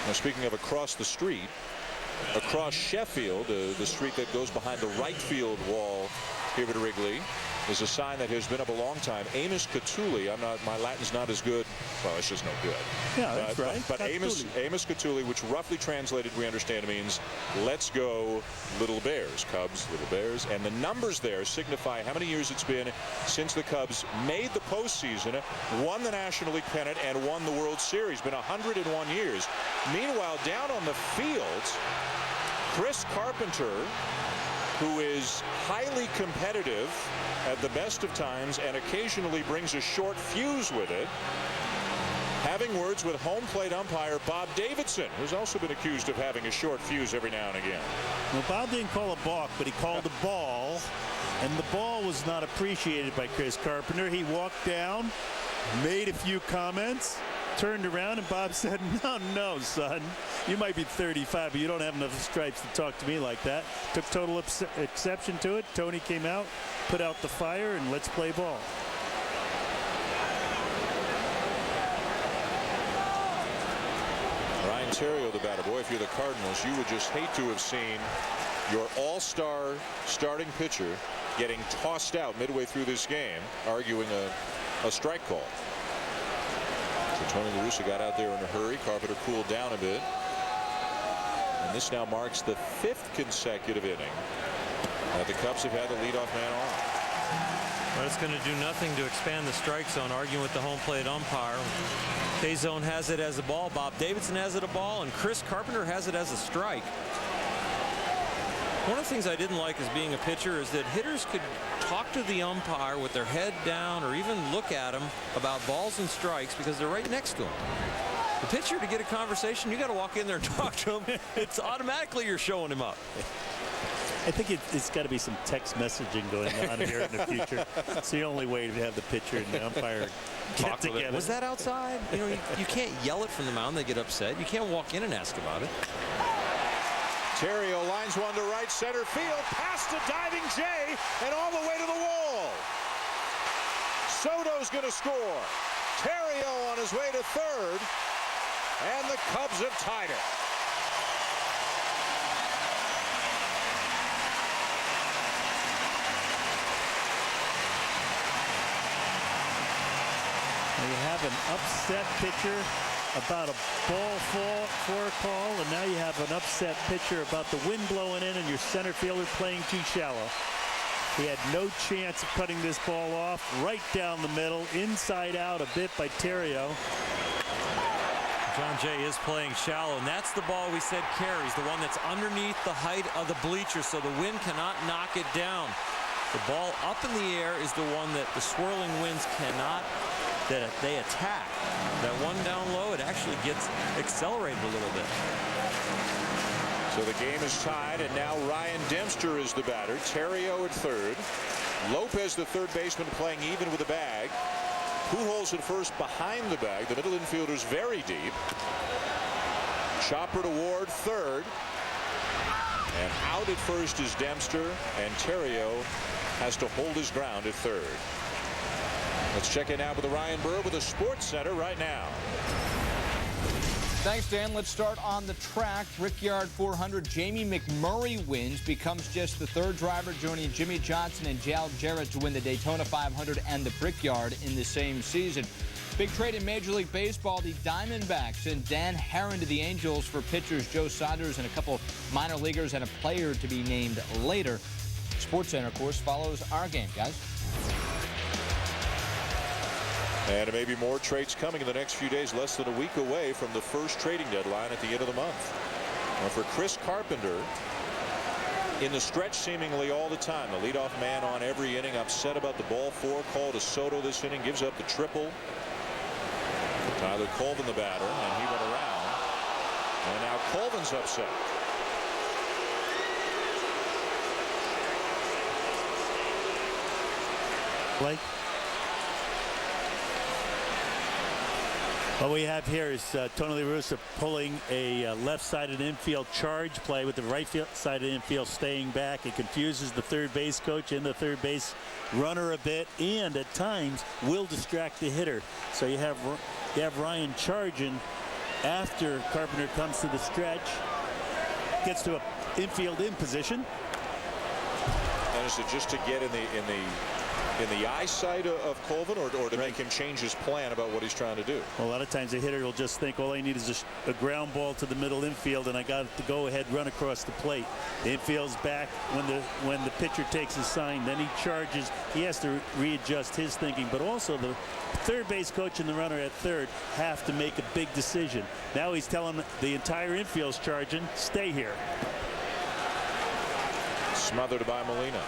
Speaker 1: Now, speaking of across the street, across Sheffield, the street that goes behind the right field wall here at Wrigley, is a sign that has been up a long time. Amos Catulli, my Latin's not as good. Well, it's just no good.
Speaker 4: Yeah, that's right.
Speaker 1: But Amos Catulli, which roughly translated, we understand, means let's go Little Bears. Cubs, Little Bears. And the numbers there signify how many years it's been since the Cubs made the postseason, won the National League pennant, and won the World Series. Been 101 years. Meanwhile, down on the field, Chris Carpenter who is highly competitive at the best of times and occasionally brings a short fuse with it, having words with home plate umpire Bob Davidson, who's also been accused of having a short fuse every now and again.
Speaker 4: Well, Bob didn't call a balk, but he called a ball, and the ball was not appreciated by Chris Carpenter. He walked down, made a few comments, turned around, and Bob said, no, son. You might be 35, but you don't have enough stripes to talk to me like that. Took total exception to it. Tony came out, put out the fire, and let's play ball.
Speaker 1: Ryan Theriot, the batter. Boy, if you're the Cardinals, you would just hate to have seen your all-star starting pitcher getting tossed out midway through this game, arguing a strike call. So Tony La Russa got out there in a hurry. Carpenter cooled down a bit. And this now marks the 5th consecutive inning that the Cubs have had the leadoff man on.
Speaker 2: Well, it's going to do nothing to expand the strike zone, arguing with the home plate umpire. K-Zone has it as a ball. Bob Davidson has it a ball, and Chris Carpenter has it as a strike. One of the things I didn't like as being a pitcher is that hitters could talk to the umpire with their head down or even look at him about balls and strikes because they're right next to him. The pitcher, to get a conversation, you got to walk in there and talk to him. It's automatically you're showing him up.
Speaker 4: I think it's got to be some text messaging going on here in the future. It's the only way to have the pitcher and the umpire get together.
Speaker 2: Was that outside? You know, you can't yell it from the mound. They get upset. You can't walk in and ask about it.
Speaker 1: Theriot lines one to right center field, past the diving Jay, and all the way to the wall. Soto's going to score. Theriot on his way to third, and the Cubs have tied it.
Speaker 4: You have an upset pitcher about a ball four call, and now you have an upset pitcher about the wind blowing in and your center fielder playing too shallow. He had no chance of cutting this ball off. Right down the middle, inside out a bit by Theriot.
Speaker 2: John Jay is playing shallow, and that's the ball we said carries, the one that's underneath the height of the bleachers, so the wind cannot knock it down. The ball up in the air is the one that the swirling winds cannot, that they attack. That one down low, it actually gets accelerated a little bit.
Speaker 1: So the game is tied, and now Ryan Dempster is the batter. Theriot at third. Lopez, the third baseman, playing even with the bag. Pujols at first behind the bag. The middle infielder's very deep. Chopper to Ward, third. And out at first is Dempster, and Theriot has to hold his ground at third. Let's check in now with the Ryan Burr with the Sports Center right now.
Speaker 5: Thanks, Dan. Let's start on the track. Brickyard 400. Jamie McMurray wins, becomes just the third driver, joining Jimmy Johnson and Jal Jarrett to win the Daytona 500 and the Brickyard in the same season. Big trade in Major League Baseball. The Diamondbacks sent Dan Herron to the Angels for pitchers Joe Saunders and a couple minor leaguers and a player to be named later. Sports Center, of course, follows our game, guys.
Speaker 1: And maybe more trades coming in the next few days, less than a week away from the first trading deadline at the end of the month. Now for Chris Carpenter, in the stretch seemingly all the time, the leadoff man on every inning, upset about the ball four call to Soto this inning, gives up the triple. Tyler Colvin the batter, and he went around. And now Colvin's upset.
Speaker 4: Blake? What we have here is Tony La Russa pulling a left-sided infield charge play with the right-sided infield staying back. It confuses the third base coach and the third base runner a bit, and at times will distract the hitter. So you have Ryan charging after Carpenter comes to the stretch, gets to a infield in position.
Speaker 1: And is it just to get in the eyesight of Colvin, or to make him change his plan about what he's trying to do?
Speaker 4: Well, a lot of times the hitter will just think all I need is a ground ball to the middle infield, and I got to go ahead run across the plate. The infield's back when the pitcher takes his sign, then he charges. He has to readjust his thinking, but also the third base coach and the runner at third have to make a big decision. Now he's telling the entire infield's charging, stay here.
Speaker 1: Smothered by Molina.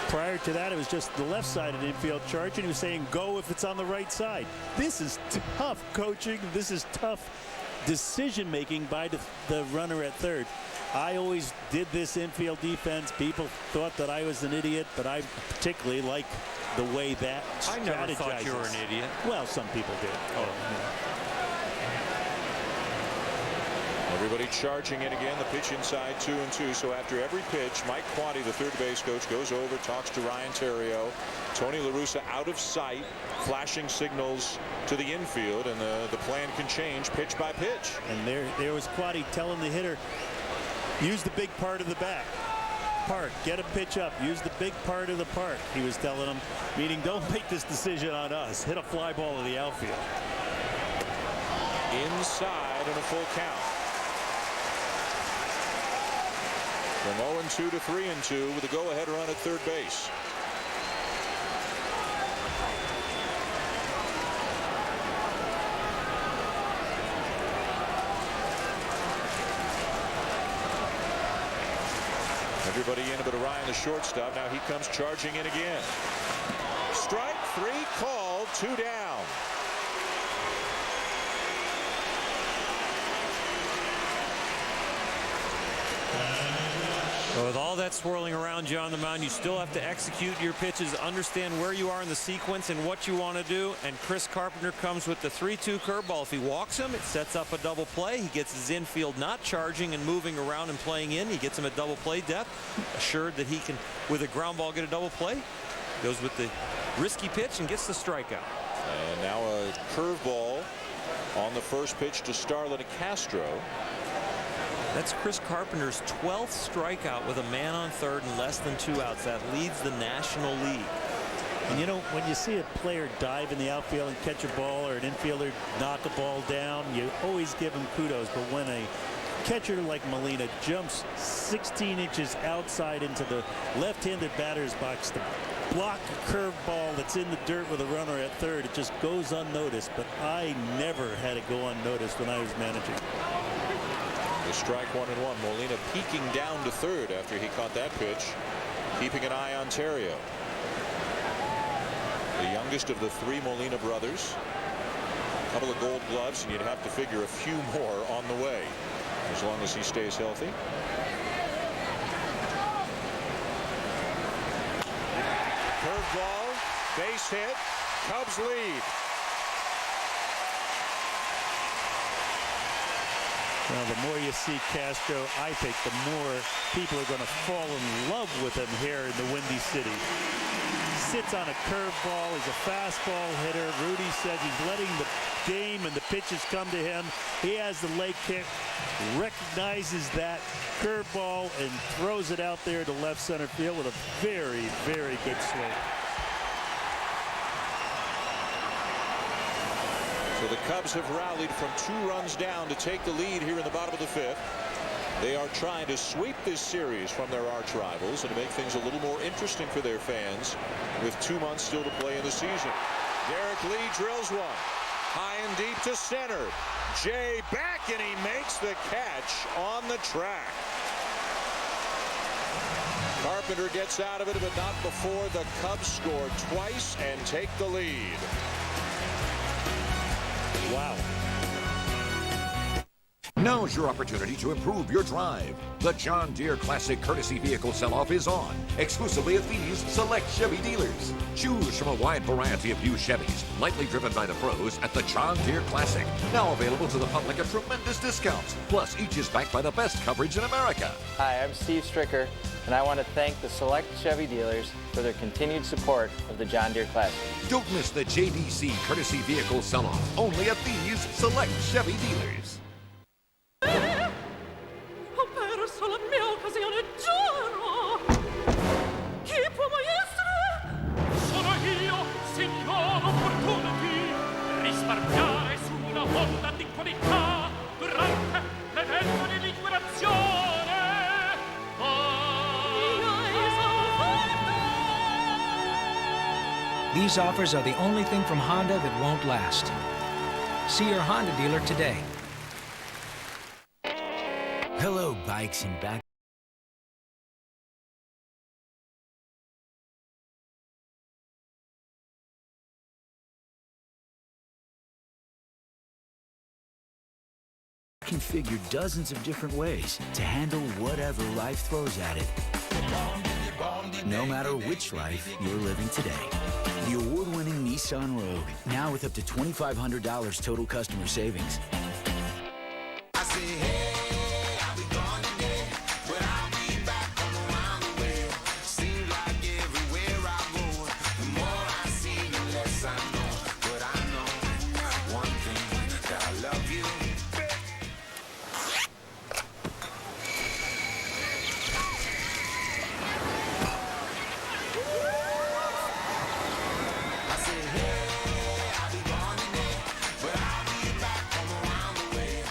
Speaker 4: Prior to that, it was just the left side of the infield charge, and he was saying go if it's on the right side. This is tough coaching. This is tough decision making by the runner at third. I always did this infield defense. People thought that I was an idiot, but I particularly like the way that
Speaker 2: I never thought you were an idiot.
Speaker 4: Well, some people did.
Speaker 2: Oh.
Speaker 1: Everybody charging in again. The pitch inside 2-2. So after every pitch, Mike Quanti, the third base coach, goes over, talks to Ryan Theriot. Tony La Russa out of sight, flashing signals to the infield, and the plan can change pitch by pitch.
Speaker 4: And there was Quanti telling the hitter, use the big part of the bat. Park, get a pitch up, use the big part of the park, he was telling him, meaning don't make this decision on us. Hit a fly ball in the outfield.
Speaker 1: Inside and a full count. From 0-2 to 3-2 with a go-ahead run at third base. Everybody in but Orion, the shortstop. Now he comes charging in again. Strike three called, 2 down.
Speaker 2: Well, with all that swirling around you on the mound, you still have to execute your pitches, understand where you are in the sequence and what you want to do. And Chris Carpenter comes with the 3-2 curveball. If he walks him, it sets up a double play. He gets his infield not charging and moving around and playing in. He gets him a double play depth, assured that he can, with a ground ball, get a double play. Goes with the risky pitch and gets the strikeout.
Speaker 1: And now a curveball on the first pitch to Starlin Castro.
Speaker 2: That's Chris Carpenter's 12th strikeout with a man on third and less than 2 outs. That leads the National League.
Speaker 4: And you know, when you see a player dive in the outfield and catch a ball, or an infielder knock a ball down, you always give him kudos. But when a catcher like Molina jumps 16 inches outside into the left-handed batter's box to block a curveball that's in the dirt with a runner at third, it just goes unnoticed. But I never had it go unnoticed when I was managing.
Speaker 1: The strike 1-1. Molina peeking down to third after he caught that pitch, keeping an eye on Theriot. The youngest of the 3 Molina brothers. A couple of gold gloves, and you'd have to figure a few more on the way, as long as he stays healthy. Curveball, base hit, Cubs lead.
Speaker 4: Well, the more you see Castro, I think the more people are going to fall in love with him here in the Windy City. Sits on a curveball. He's a fastball hitter. Rudy says he's letting the game and the pitches come to him. He has the leg kick, recognizes that curveball, and throws it out there to left center field with a very, very good swing.
Speaker 1: So the Cubs have rallied from 2 runs down to take the lead here in the bottom of the 5th. They are trying to sweep this series from their arch rivals and to make things a little more interesting for their fans with 2 months still to play in the season. Derek Lee drills one. High and deep to center. Jay back, and he makes the catch on the track. Carpenter gets out of it, but not before the Cubs score twice and take the lead.
Speaker 4: Wow.
Speaker 6: Now's your opportunity to improve your drive. The John Deere Classic Courtesy Vehicle Sell-Off is on, exclusively at these select Chevy dealers. Choose from a wide variety of used Chevys, lightly driven by the pros at the John Deere Classic. Now available to the public at tremendous discounts. Plus, each is backed by the best coverage in America.
Speaker 7: Hi, I'm Steve Stricker, and I want to thank the select Chevy dealers for their continued support of the John Deere Classic.
Speaker 6: Don't miss the JDC Courtesy Vehicle Sell-Off, only at these select Chevy dealers.
Speaker 9: Ho perso la mia occasione, giuro! Chi può mai essere? Sono io, signor Opportunity, risparmiare su una onda di qualità durante l'evento di liquidazione.
Speaker 11: These offers are the only thing from Honda that won't last. See your Honda dealer today.
Speaker 15: Hello, bikes and back.
Speaker 12: configured dozens of different ways to handle whatever life throws at it. No matter which life you're living today. The award-winning Nissan Rogue, now with up to $2,500 total customer savings.
Speaker 8: I say, hey, I'll be gone today, but I'll be back from around the way. Seems like everywhere I go, the more I see, the less I know. But I know one thing, that I love you. I say, hey, I'll be gone today, but I'll be back from around the way.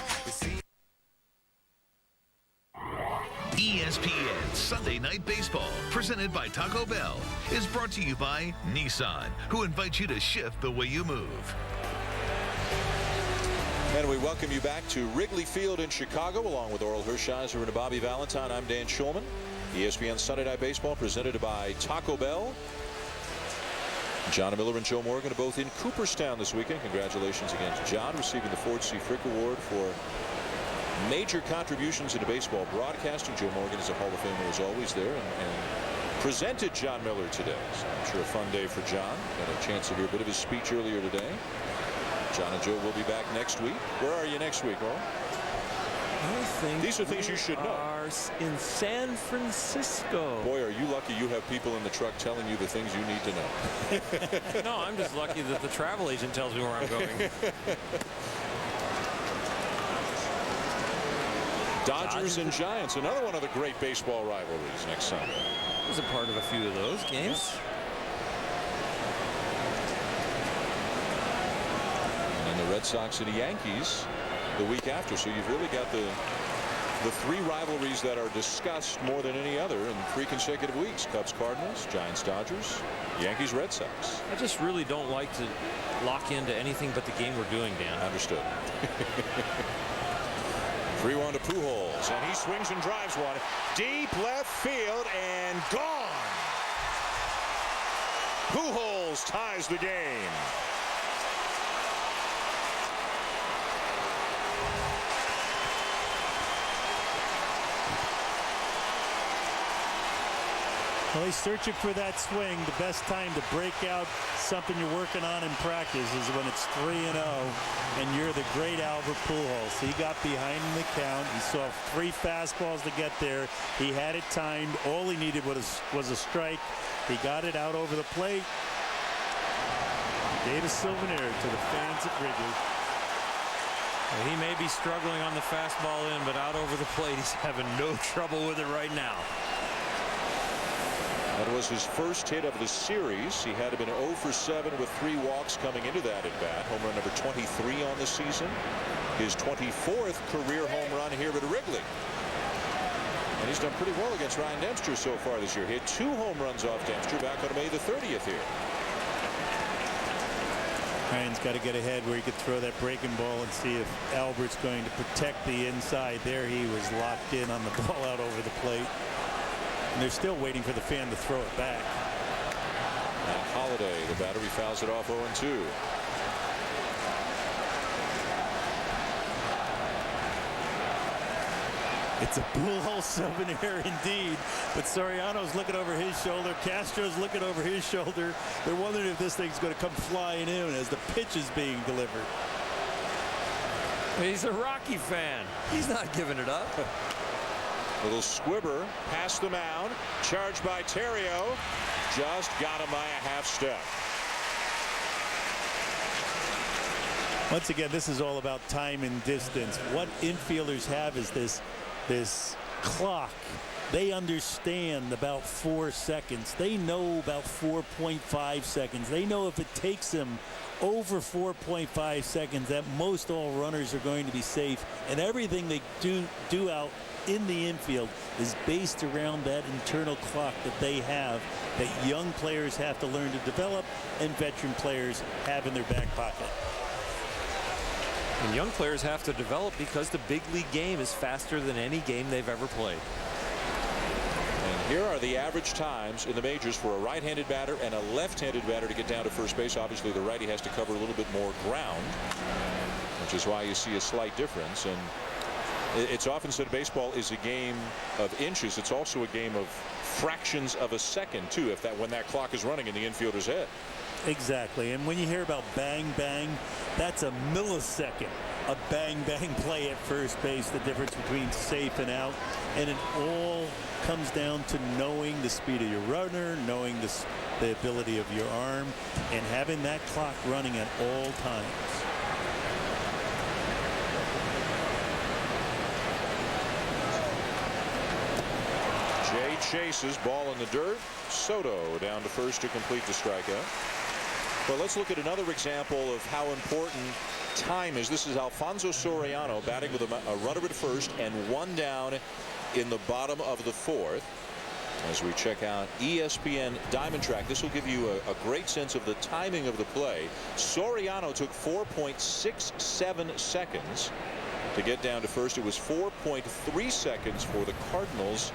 Speaker 13: ESPN Sunday Night Baseball, presented by Taco Bell, is brought to you by Nissan, who invites you to shift the way you move.
Speaker 1: And we welcome you back to Wrigley Field in Chicago, along with Oral Hershiser and Bobby Valentine. I'm Dan Schulman. ESPN Sunday Night Baseball, presented by Taco Bell. John Miller and Joe Morgan are both in Cooperstown this weekend. Congratulations again to John, receiving the Ford C. Frick Award for major contributions into baseball broadcasting. Joe Morgan is a Hall of Famer, as always, there, and presented John Miller today. So I'm sure a fun day for John. Got a chance to hear a bit of his speech earlier today. John and Joe will be back next week. Where are you next week, Earl?
Speaker 2: I think
Speaker 1: these are things you should know.
Speaker 2: Are in San Francisco.
Speaker 1: Boy, are you lucky you have people in the truck telling you the things you need to know.
Speaker 2: No, I'm just lucky that the travel agent tells me where I'm going.
Speaker 1: Dodgers and Giants, another one of the great baseball rivalries next Sunday.
Speaker 2: I was a part of a few of those games.
Speaker 1: And the Red Sox and the Yankees the week after. So you've really got the three rivalries that are discussed more than any other in 3 consecutive weeks. Cubs, Cardinals, Giants, Dodgers, Yankees, Red Sox.
Speaker 2: I just really don't like to lock into anything but the game we're doing, Dan.
Speaker 1: Understood. 3-1 to Pujols, and he swings and drives one deep left field and gone. Pujols ties the game.
Speaker 4: Well, he's searching for that swing. The best time to break out something you're working on in practice is when it's 3-0 and you're the great Albert Pujols. He got behind in the count. He saw 3 fastballs to get there. He had it timed. All he needed was a strike. He got it out over the plate. Gave a souvenir to the fans at Wrigley.
Speaker 2: Well, he may be struggling on the fastball in, but out over the plate, he's having no trouble with it right now.
Speaker 1: That was his first hit of the series. He had been 0 for 7 with 3 walks coming into that at bat. Home run number 23 on the season. His 24th career home run here at Wrigley. And he's done pretty well against Ryan Dempster so far this year. Hit 2 home runs off Dempster back on May the 30th here.
Speaker 4: Ryan's got to get ahead where he could throw that breaking ball and see if Albert's going to protect the inside. There he was locked in on the ball out over the plate. And they're still waiting for the fan to throw it back.
Speaker 1: Now Holiday, the battery fouls it off 0-2.
Speaker 4: It's a Pujols souvenir indeed. But Soriano's looking over his shoulder. Castro's looking over his shoulder. They're wondering if this thing's going to come flying in as the pitch is being delivered.
Speaker 2: He's a Rocky fan. He's not giving it up.
Speaker 1: Little squibber past the mound, charged by Terrio, just got him by a half step.
Speaker 4: Once again, this is all about time and distance. What infielders have is this clock. They understand about 4 seconds. They know about 4.5 seconds. They know if it takes them over 4.5 seconds that most all runners are going to be safe, and everything they do out in the infield is based around that internal clock that they have, that young players have to learn to develop and veteran players have in their back pocket.
Speaker 2: And young players have to develop because the big league game is faster than any game they've ever played.
Speaker 1: And here are the average times in the majors for a right-handed batter and a left-handed batter to get down to first base. Obviously the righty has to cover a little bit more ground, which is why you see a slight difference. And It's often said baseball is a game of inches. It's also a game of fractions of a second, too, when that clock is running in the infielder's head.
Speaker 4: Exactly. And when you hear about bang, bang, that's a millisecond. A bang, bang play at first base, the difference between safe and out. And it all comes down to knowing the speed of your runner, knowing the ability of your arm, and having that clock running at all times.
Speaker 1: Jay chases, ball in the dirt. Soto down to first to complete the strikeout. Well, let's look at another example of how important time is. This is Alfonso Soriano batting with a runner at first and one down in the bottom of the fourth. As we check out ESPN Diamond Track, this will give you a great sense of the timing of the play. Soriano took 4.67 seconds to get down to first. It was 4.3 seconds for the Cardinals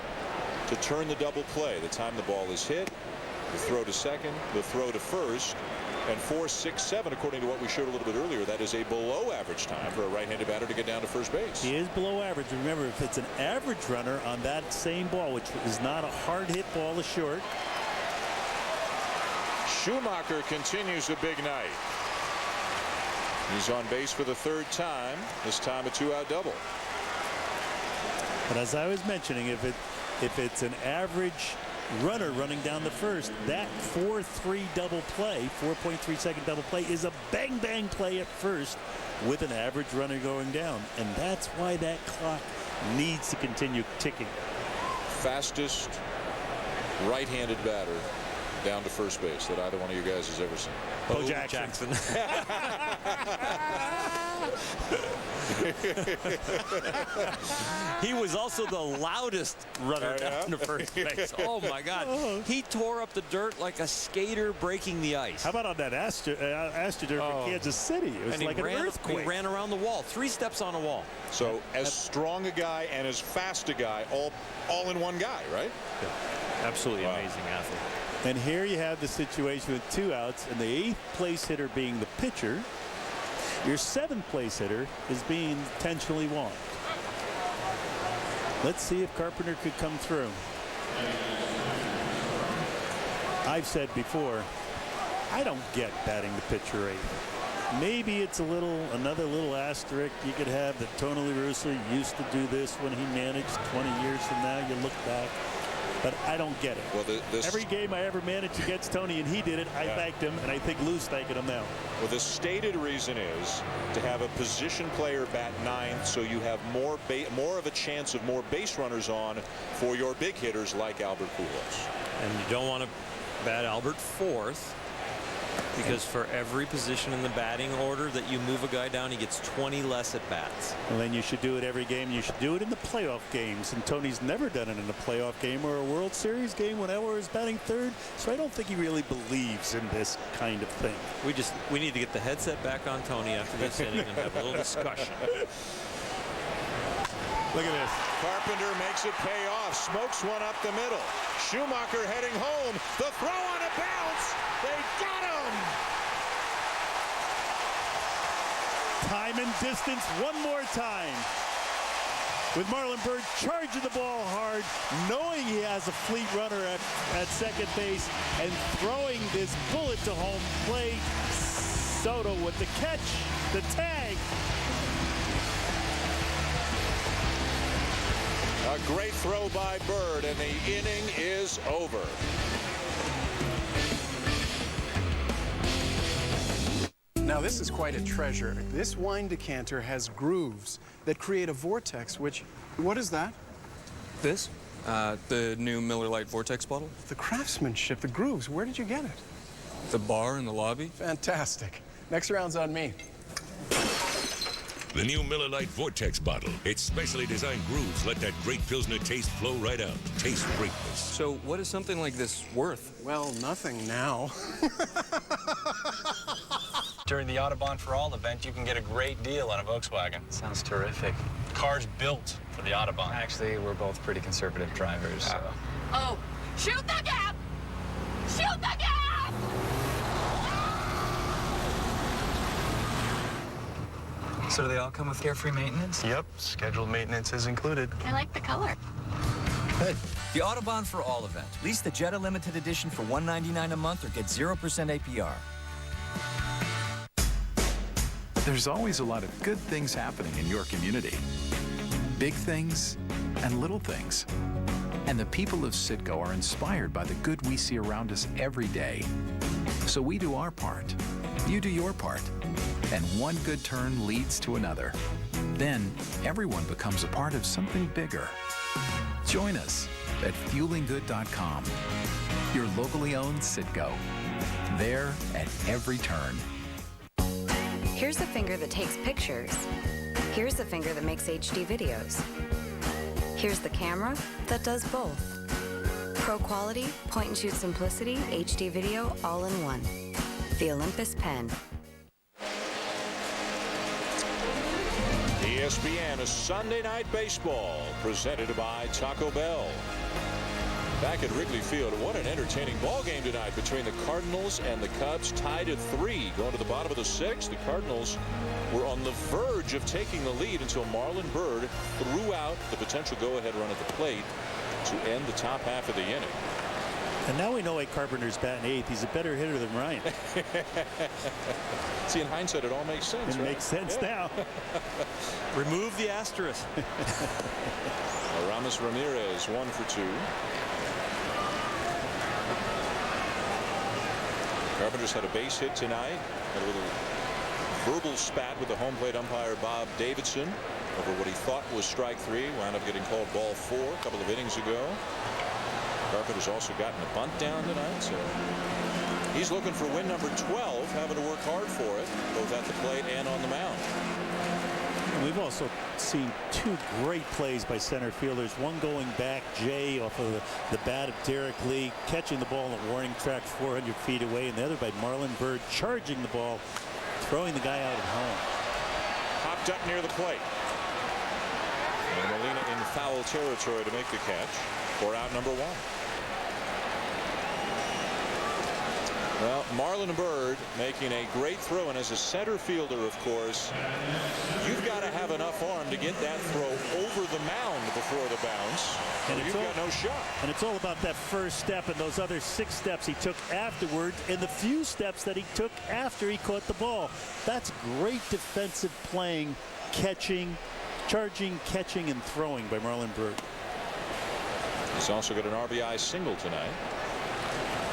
Speaker 1: to turn the double play. The time the ball is hit, the throw to second, the throw to first, and 4.67, according to what we showed a little bit earlier. That is a below average time for a right-handed batter to get down to first base.
Speaker 4: He is below average. Remember, if it's an average runner on that same ball, which is not a hard hit ball, is short.
Speaker 1: Schumacher continues a big night. He's on base for the third time, this time a two-out double.
Speaker 4: But as I was mentioning, if it's an average runner running down the first, that 4.3 double play, 4.3 second double play, is a bang bang play at first with an average runner going down, and that's why that clock needs to continue ticking.
Speaker 1: Fastest right-handed batter down to first base that either one of you guys has ever seen.
Speaker 4: Bo Jackson.
Speaker 2: He was also the loudest runner down to first base. Oh my God. He tore up the dirt like a skater breaking the ice.
Speaker 4: How about on that AstroTurf in Kansas City? It was like an earthquake.
Speaker 2: He ran around the wall, 3 steps on a wall.
Speaker 1: So as strong a guy and as fast a guy, all in one guy, right?
Speaker 2: Yeah. Absolutely amazing athlete.
Speaker 4: And here you have the situation with 2 outs, and the 8th place hitter being the pitcher. Your 7th place hitter is being intentionally walked. Let's see if Carpenter could come through. I've said before, I don't get batting the pitcher 8th. Maybe it's another little asterisk you could have that Tony Russa used to do this when he managed. 20 years from now, you look back. But I don't get it.
Speaker 1: Well,
Speaker 4: every game I ever managed against Tony and he did it, I thanked him, and I think Lou's thanking him now.
Speaker 1: Well, the stated reason is to have a position player bat 9th, so you have more of a chance of more base runners on for your big hitters like Albert Pujols.
Speaker 2: And you don't want to bat Albert 4th, because for every position in the batting order that you move a guy down, he gets 20 less at bats.
Speaker 4: Well, then you should do it every game. You should do it in the playoff games. And Tony's never done it in a playoff game or a World Series game when Elway is batting 3rd. So I don't think he really believes in this kind of thing.
Speaker 2: We need to get the headset back on Tony after this inning and have a little discussion.
Speaker 4: Look at this.
Speaker 1: Carpenter makes it pay off. Smokes one up the middle. Schumacher heading home. The throw on a bounce. They got him.
Speaker 4: Time and distance one more time. With Marlon Byrd charging the ball hard, knowing he has a fleet runner at second base, and throwing this bullet to home plate. Soto with the catch, the tag.
Speaker 1: A great throw by Byrd, and the inning is over.
Speaker 10: Now this is quite a treasure. This wine decanter has grooves that create a vortex, what is that?
Speaker 24: This? The new Miller Lite Vortex bottle?
Speaker 10: The craftsmanship, the grooves, where did you get it?
Speaker 24: The bar in the lobby?
Speaker 10: Fantastic. Next round's on me.
Speaker 6: The new Miller Lite Vortex bottle. Its specially designed grooves let that great Pilsner taste flow right out. Taste greatness.
Speaker 24: So what is something like this worth?
Speaker 10: Well, nothing now.
Speaker 14: During the Autobahn for All event, you can get a great deal on a Volkswagen.
Speaker 16: Sounds terrific.
Speaker 14: Car's built for the Autobahn.
Speaker 16: Actually, we're both pretty conservative drivers, so.
Speaker 9: Oh, shoot the gap! Shoot the gap!
Speaker 16: So do they all come with carefree maintenance?
Speaker 14: Yep, scheduled maintenance is included.
Speaker 9: I like the color.
Speaker 16: Good.
Speaker 17: The Autobahn for All event. Lease the Jetta Limited Edition for $199 a month or get 0% APR.
Speaker 18: There's always a lot of good things happening in your community. Big things and little things. And the people of Citgo are inspired by the good we see around us every day. So we do our part. You do your part. And one good turn leads to another. Then everyone becomes a part of something bigger. Join us at fuelinggood.com. Your locally owned Citgo. There at every turn.
Speaker 19: Here's the finger that takes pictures. Here's the finger that makes HD videos. Here's the camera that does both. Pro quality, point and shoot simplicity, HD video, all in one. The Olympus Pen.
Speaker 1: ESPN, a Sunday Night Baseball, presented by Taco Bell. Back at Wrigley Field, what an entertaining ball game tonight between the Cardinals and the Cubs, tied at 3. Going to the bottom of the 6th, the Cardinals were on the verge of taking the lead until Marlon Byrd threw out the potential go-ahead run at the plate to end the top half of the inning.
Speaker 4: And now we know why Carpenter's batting 8th. He's a better hitter than Ryan.
Speaker 1: See, in hindsight, it all makes sense.
Speaker 4: It makes sense now.
Speaker 2: Remove the asterisk.
Speaker 1: Aramis Ramirez, 1 for 2. Carpenter's had a base hit tonight. Had a little verbal spat with the home plate umpire Bob Davidson over what he thought was strike 3. Wound up getting called ball 4 a couple of innings ago. Carpenter's also gotten a bunt down tonight, so he's looking for win number 12, having to work hard for it, both at the plate and on the mound.
Speaker 4: And we've also seen 2 great plays by center fielders. One going back, Jay, off of the bat of Derek Lee, catching the ball on the warning track 400 feet away, and the other by Marlon Byrd, charging the ball, throwing the guy out at home.
Speaker 1: Popped up near the plate. And Molina in foul territory to make the catch for out number 1. Well, Marlon Byrd making a great throw, and as a center fielder, of course, you've got to have enough arm to get that throw over the mound before the bounce, and you've got no shot.
Speaker 4: And it's all about that first step and those other 6 steps he took afterwards, and the few steps that he took after he caught the ball. That's great defensive playing, catching, charging, catching, and throwing by Marlon Byrd.
Speaker 1: He's also got an RBI single tonight.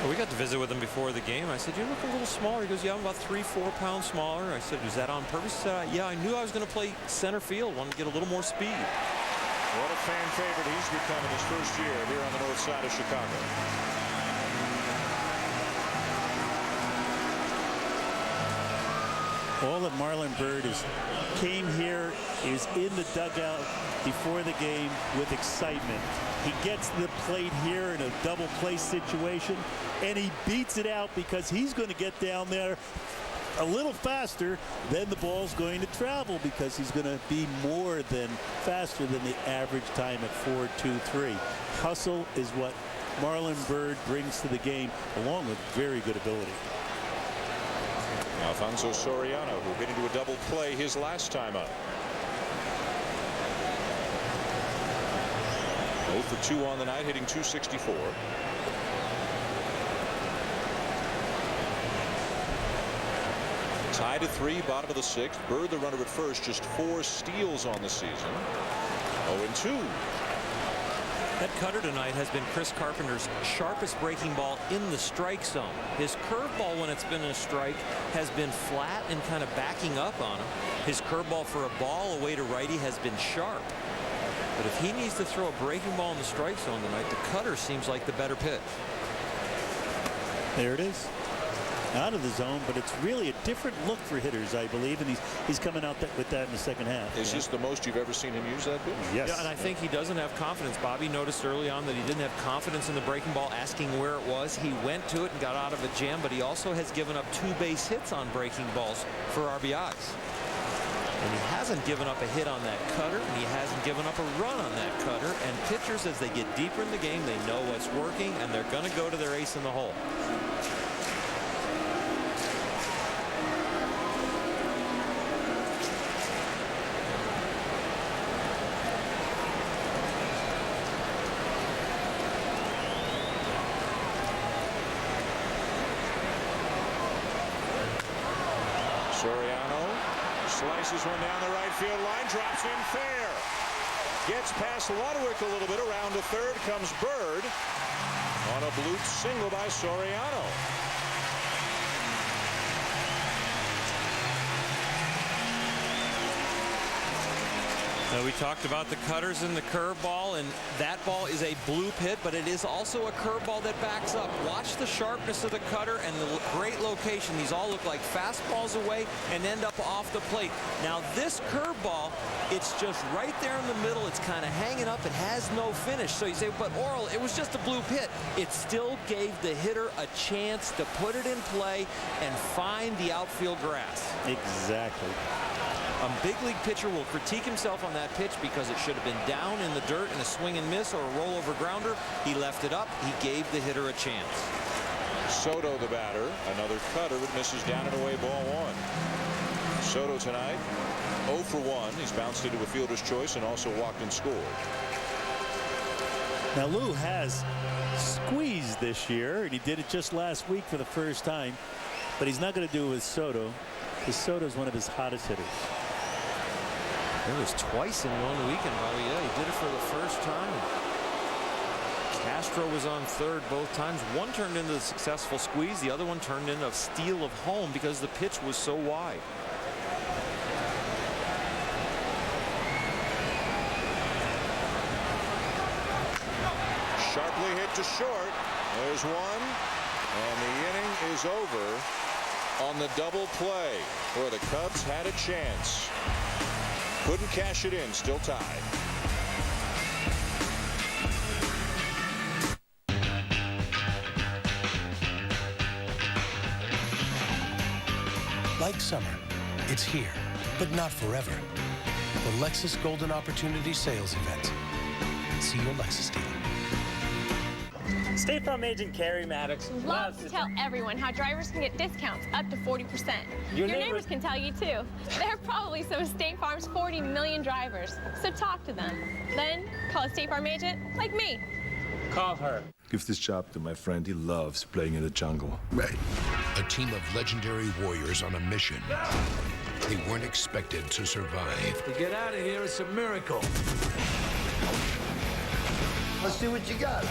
Speaker 2: Well, we got to visit with him before the game. I said, you look a little smaller. He goes, yeah, I'm about 3-4 pounds smaller. I said, was that on purpose? He said, yeah, I knew I was going to play center field. Wanted to get a little more speed.
Speaker 1: What a fan favorite he's become in his first year here on the north side of Chicago.
Speaker 4: All that Marlon Byrd came here, is in the dugout before the game with excitement. He gets to the plate here in a double play situation, and he beats it out because he's going to get down there a little faster. Then the ball's going to travel because he's going to be more than faster than the average time at 4.23. Hustle is what Marlon Byrd brings to the game, along with very good ability.
Speaker 1: Alfonso Soriano, who hit into a double play his last time up. 0 for 2 on the night, hitting .264. Tied at 3, bottom of the 6th. Byrd the runner at first, just 4 steals on the season. 0-2.
Speaker 2: That cutter tonight has been Chris Carpenter's sharpest breaking ball in the strike zone. His curveball, when it's been a strike, has been flat and kind of backing up on him. His curveball for a ball away to righty has been sharp. But if he needs to throw a breaking ball in the strike zone tonight, the cutter seems like the better pitch.
Speaker 4: There it is. Out of the zone, but it's really a different look for hitters, I believe, and he's coming out with that in the second half.
Speaker 1: Is this the most you've ever seen him use that pitch?
Speaker 4: Yes.
Speaker 2: Yeah, and I think he doesn't have confidence. Bobby noticed early on that he didn't have confidence in the breaking ball, asking where it was. He went to it and got out of a jam, but he also has given up 2 base hits on breaking balls for RBIs. And he hasn't given up a hit on that cutter, and he hasn't given up a run on that cutter. And pitchers, as they get deeper in the game, they know what's working, and they're going to go to their ace in the hole.
Speaker 1: Soriano slices one down the right field line, drops in fair. Gets past Ludwig a little bit. Around to third comes Bird on a bloop single by Soriano.
Speaker 2: Now we talked about the cutters and the curveball, and that ball is a bloop hit, but it is also a curveball that backs up. Watch the sharpness of the cutter and the great location. These all look like fastballs away and end up off the plate. Now this curveball, it's just right there in the middle. It's kind of hanging up. It has no finish. So you say, but Oral, it was just a bloop hit. It still gave the hitter a chance to put it in play and find the outfield grass.
Speaker 4: Exactly.
Speaker 2: A big league pitcher will critique himself on that pitch because it should have been down in the dirt in a swing and miss or a rollover grounder. He left it up. He gave the hitter a chance.
Speaker 1: Soto, the batter, another cutter. It misses down and away, ball one. Soto tonight 0 for 1. He's bounced into a fielder's choice and also walked and scored.
Speaker 4: Now Lou has squeezed this year, and he did it just last week for the first time, but he's not going to do it with Soto, because Soto is one of his hottest hitters.
Speaker 2: It was twice in one weekend, Bobby. Yeah, he did it for the first time. Castro was on third both times. One turned into a successful squeeze. The other one turned into a steal of home because the pitch was so wide.
Speaker 1: Sharply hit to short. There's one, and the inning is over on the double play where the Cubs had a chance. Couldn't cash it in, still tied.
Speaker 15: Like summer, it's here, but not forever. The Lexus Golden Opportunity Sales Event. See your Lexus dealer.
Speaker 3: State Farm agent Carrie Maddox
Speaker 9: loves to tell everyone how drivers can get discounts up to 40%. Your neighbors can tell you too. They're probably some of State Farm's 40 million drivers. So talk to them. Then call a State Farm agent like me.
Speaker 3: Call her.
Speaker 20: Give this job to my friend. He loves playing in the jungle.
Speaker 21: Right. A team of legendary warriors on a mission. They weren't expected to survive.
Speaker 22: To get out of here, it's a miracle.
Speaker 8: Let's see what you got.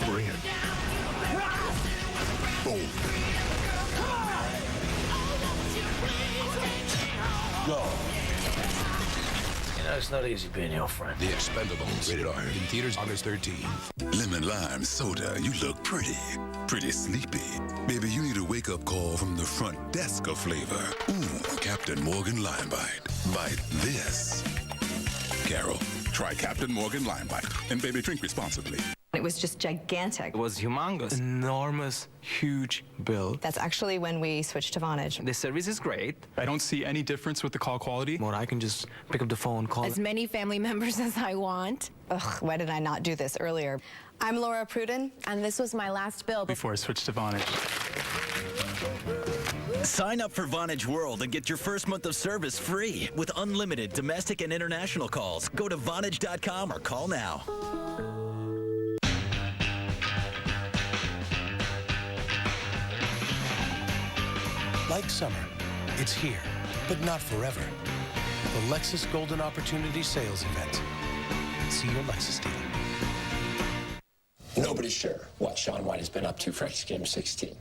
Speaker 21: Bring it. Boom.
Speaker 22: Go. You know, it's not easy being your friend.
Speaker 21: The Expendables. Rated R. In theaters August 13th.
Speaker 23: Lemon lime soda, you look pretty sleepy. Maybe you need a wake-up call from the front desk of flavor. Ooh, Captain Morgan Lime Bite. Bite this. Carol, try Captain Morgan Lime Bite. And baby, drink responsibly.
Speaker 26: It was just gigantic.
Speaker 24: It was humongous. Enormous, huge bill.
Speaker 26: That's actually when we switched to Vonage.
Speaker 24: The service is great. I don't see any difference with the call quality. More, I can just pick up the phone, call.
Speaker 26: As many family members as I want. Ugh, why did I not do this earlier? I'm Laura Pruden, and this was my last bill
Speaker 24: before I switched to Vonage.
Speaker 25: Sign up for Vonage World and get your first month of service free with unlimited domestic and international calls. Go to Vonage.com or call now.
Speaker 15: Like summer, it's here, but not forever. The Lexus Golden Opportunity Sales Event. See your Lexus dealer.
Speaker 27: Nobody's sure what Shaun White has been up to for X Game 16.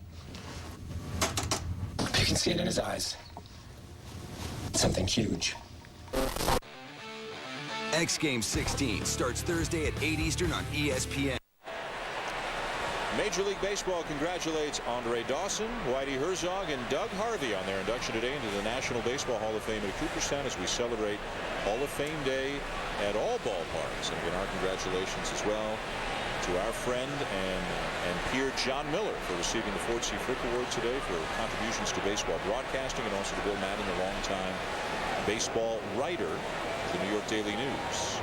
Speaker 27: You can see it in his eyes. Something huge.
Speaker 28: X Game 16 starts Thursday at 8 Eastern on ESPN.
Speaker 1: Major League Baseball congratulates Andre Dawson, Whitey Herzog, and Doug Harvey on their induction today into the National Baseball Hall of Fame at Cooperstown as we celebrate Hall of Fame Day at all ballparks. And again, our congratulations as well to our friend and peer John Miller for receiving the Ford C. Frick Award today for contributions to baseball broadcasting, and also to Bill Madden, the longtime baseball writer for the New York Daily News,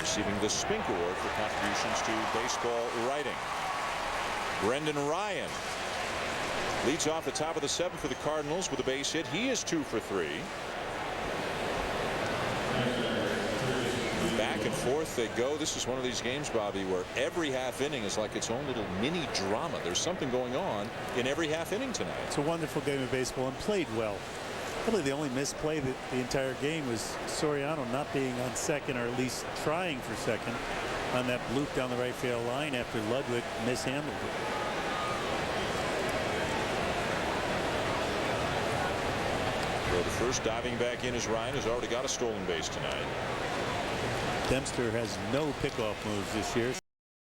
Speaker 1: receiving the Spink Award for contributions to baseball writing. Brendan Ryan leads off the top of the 7th for the Cardinals with a base hit. He is 2 for 3. Back Back and forth they go. This is one of these games, Bobby, where every half inning is like its own little mini drama. There's something going on in every half inning tonight.
Speaker 4: It's a wonderful game of baseball and played well. Probably the only misplay that the entire game was Soriano not being on second, or at least trying for second, on that bloop down the right field line after Ludwig mishandled it.
Speaker 1: Well, the first diving back in is Ryan, who's already got a stolen base tonight.
Speaker 4: Dempster has no pickoff moves this year.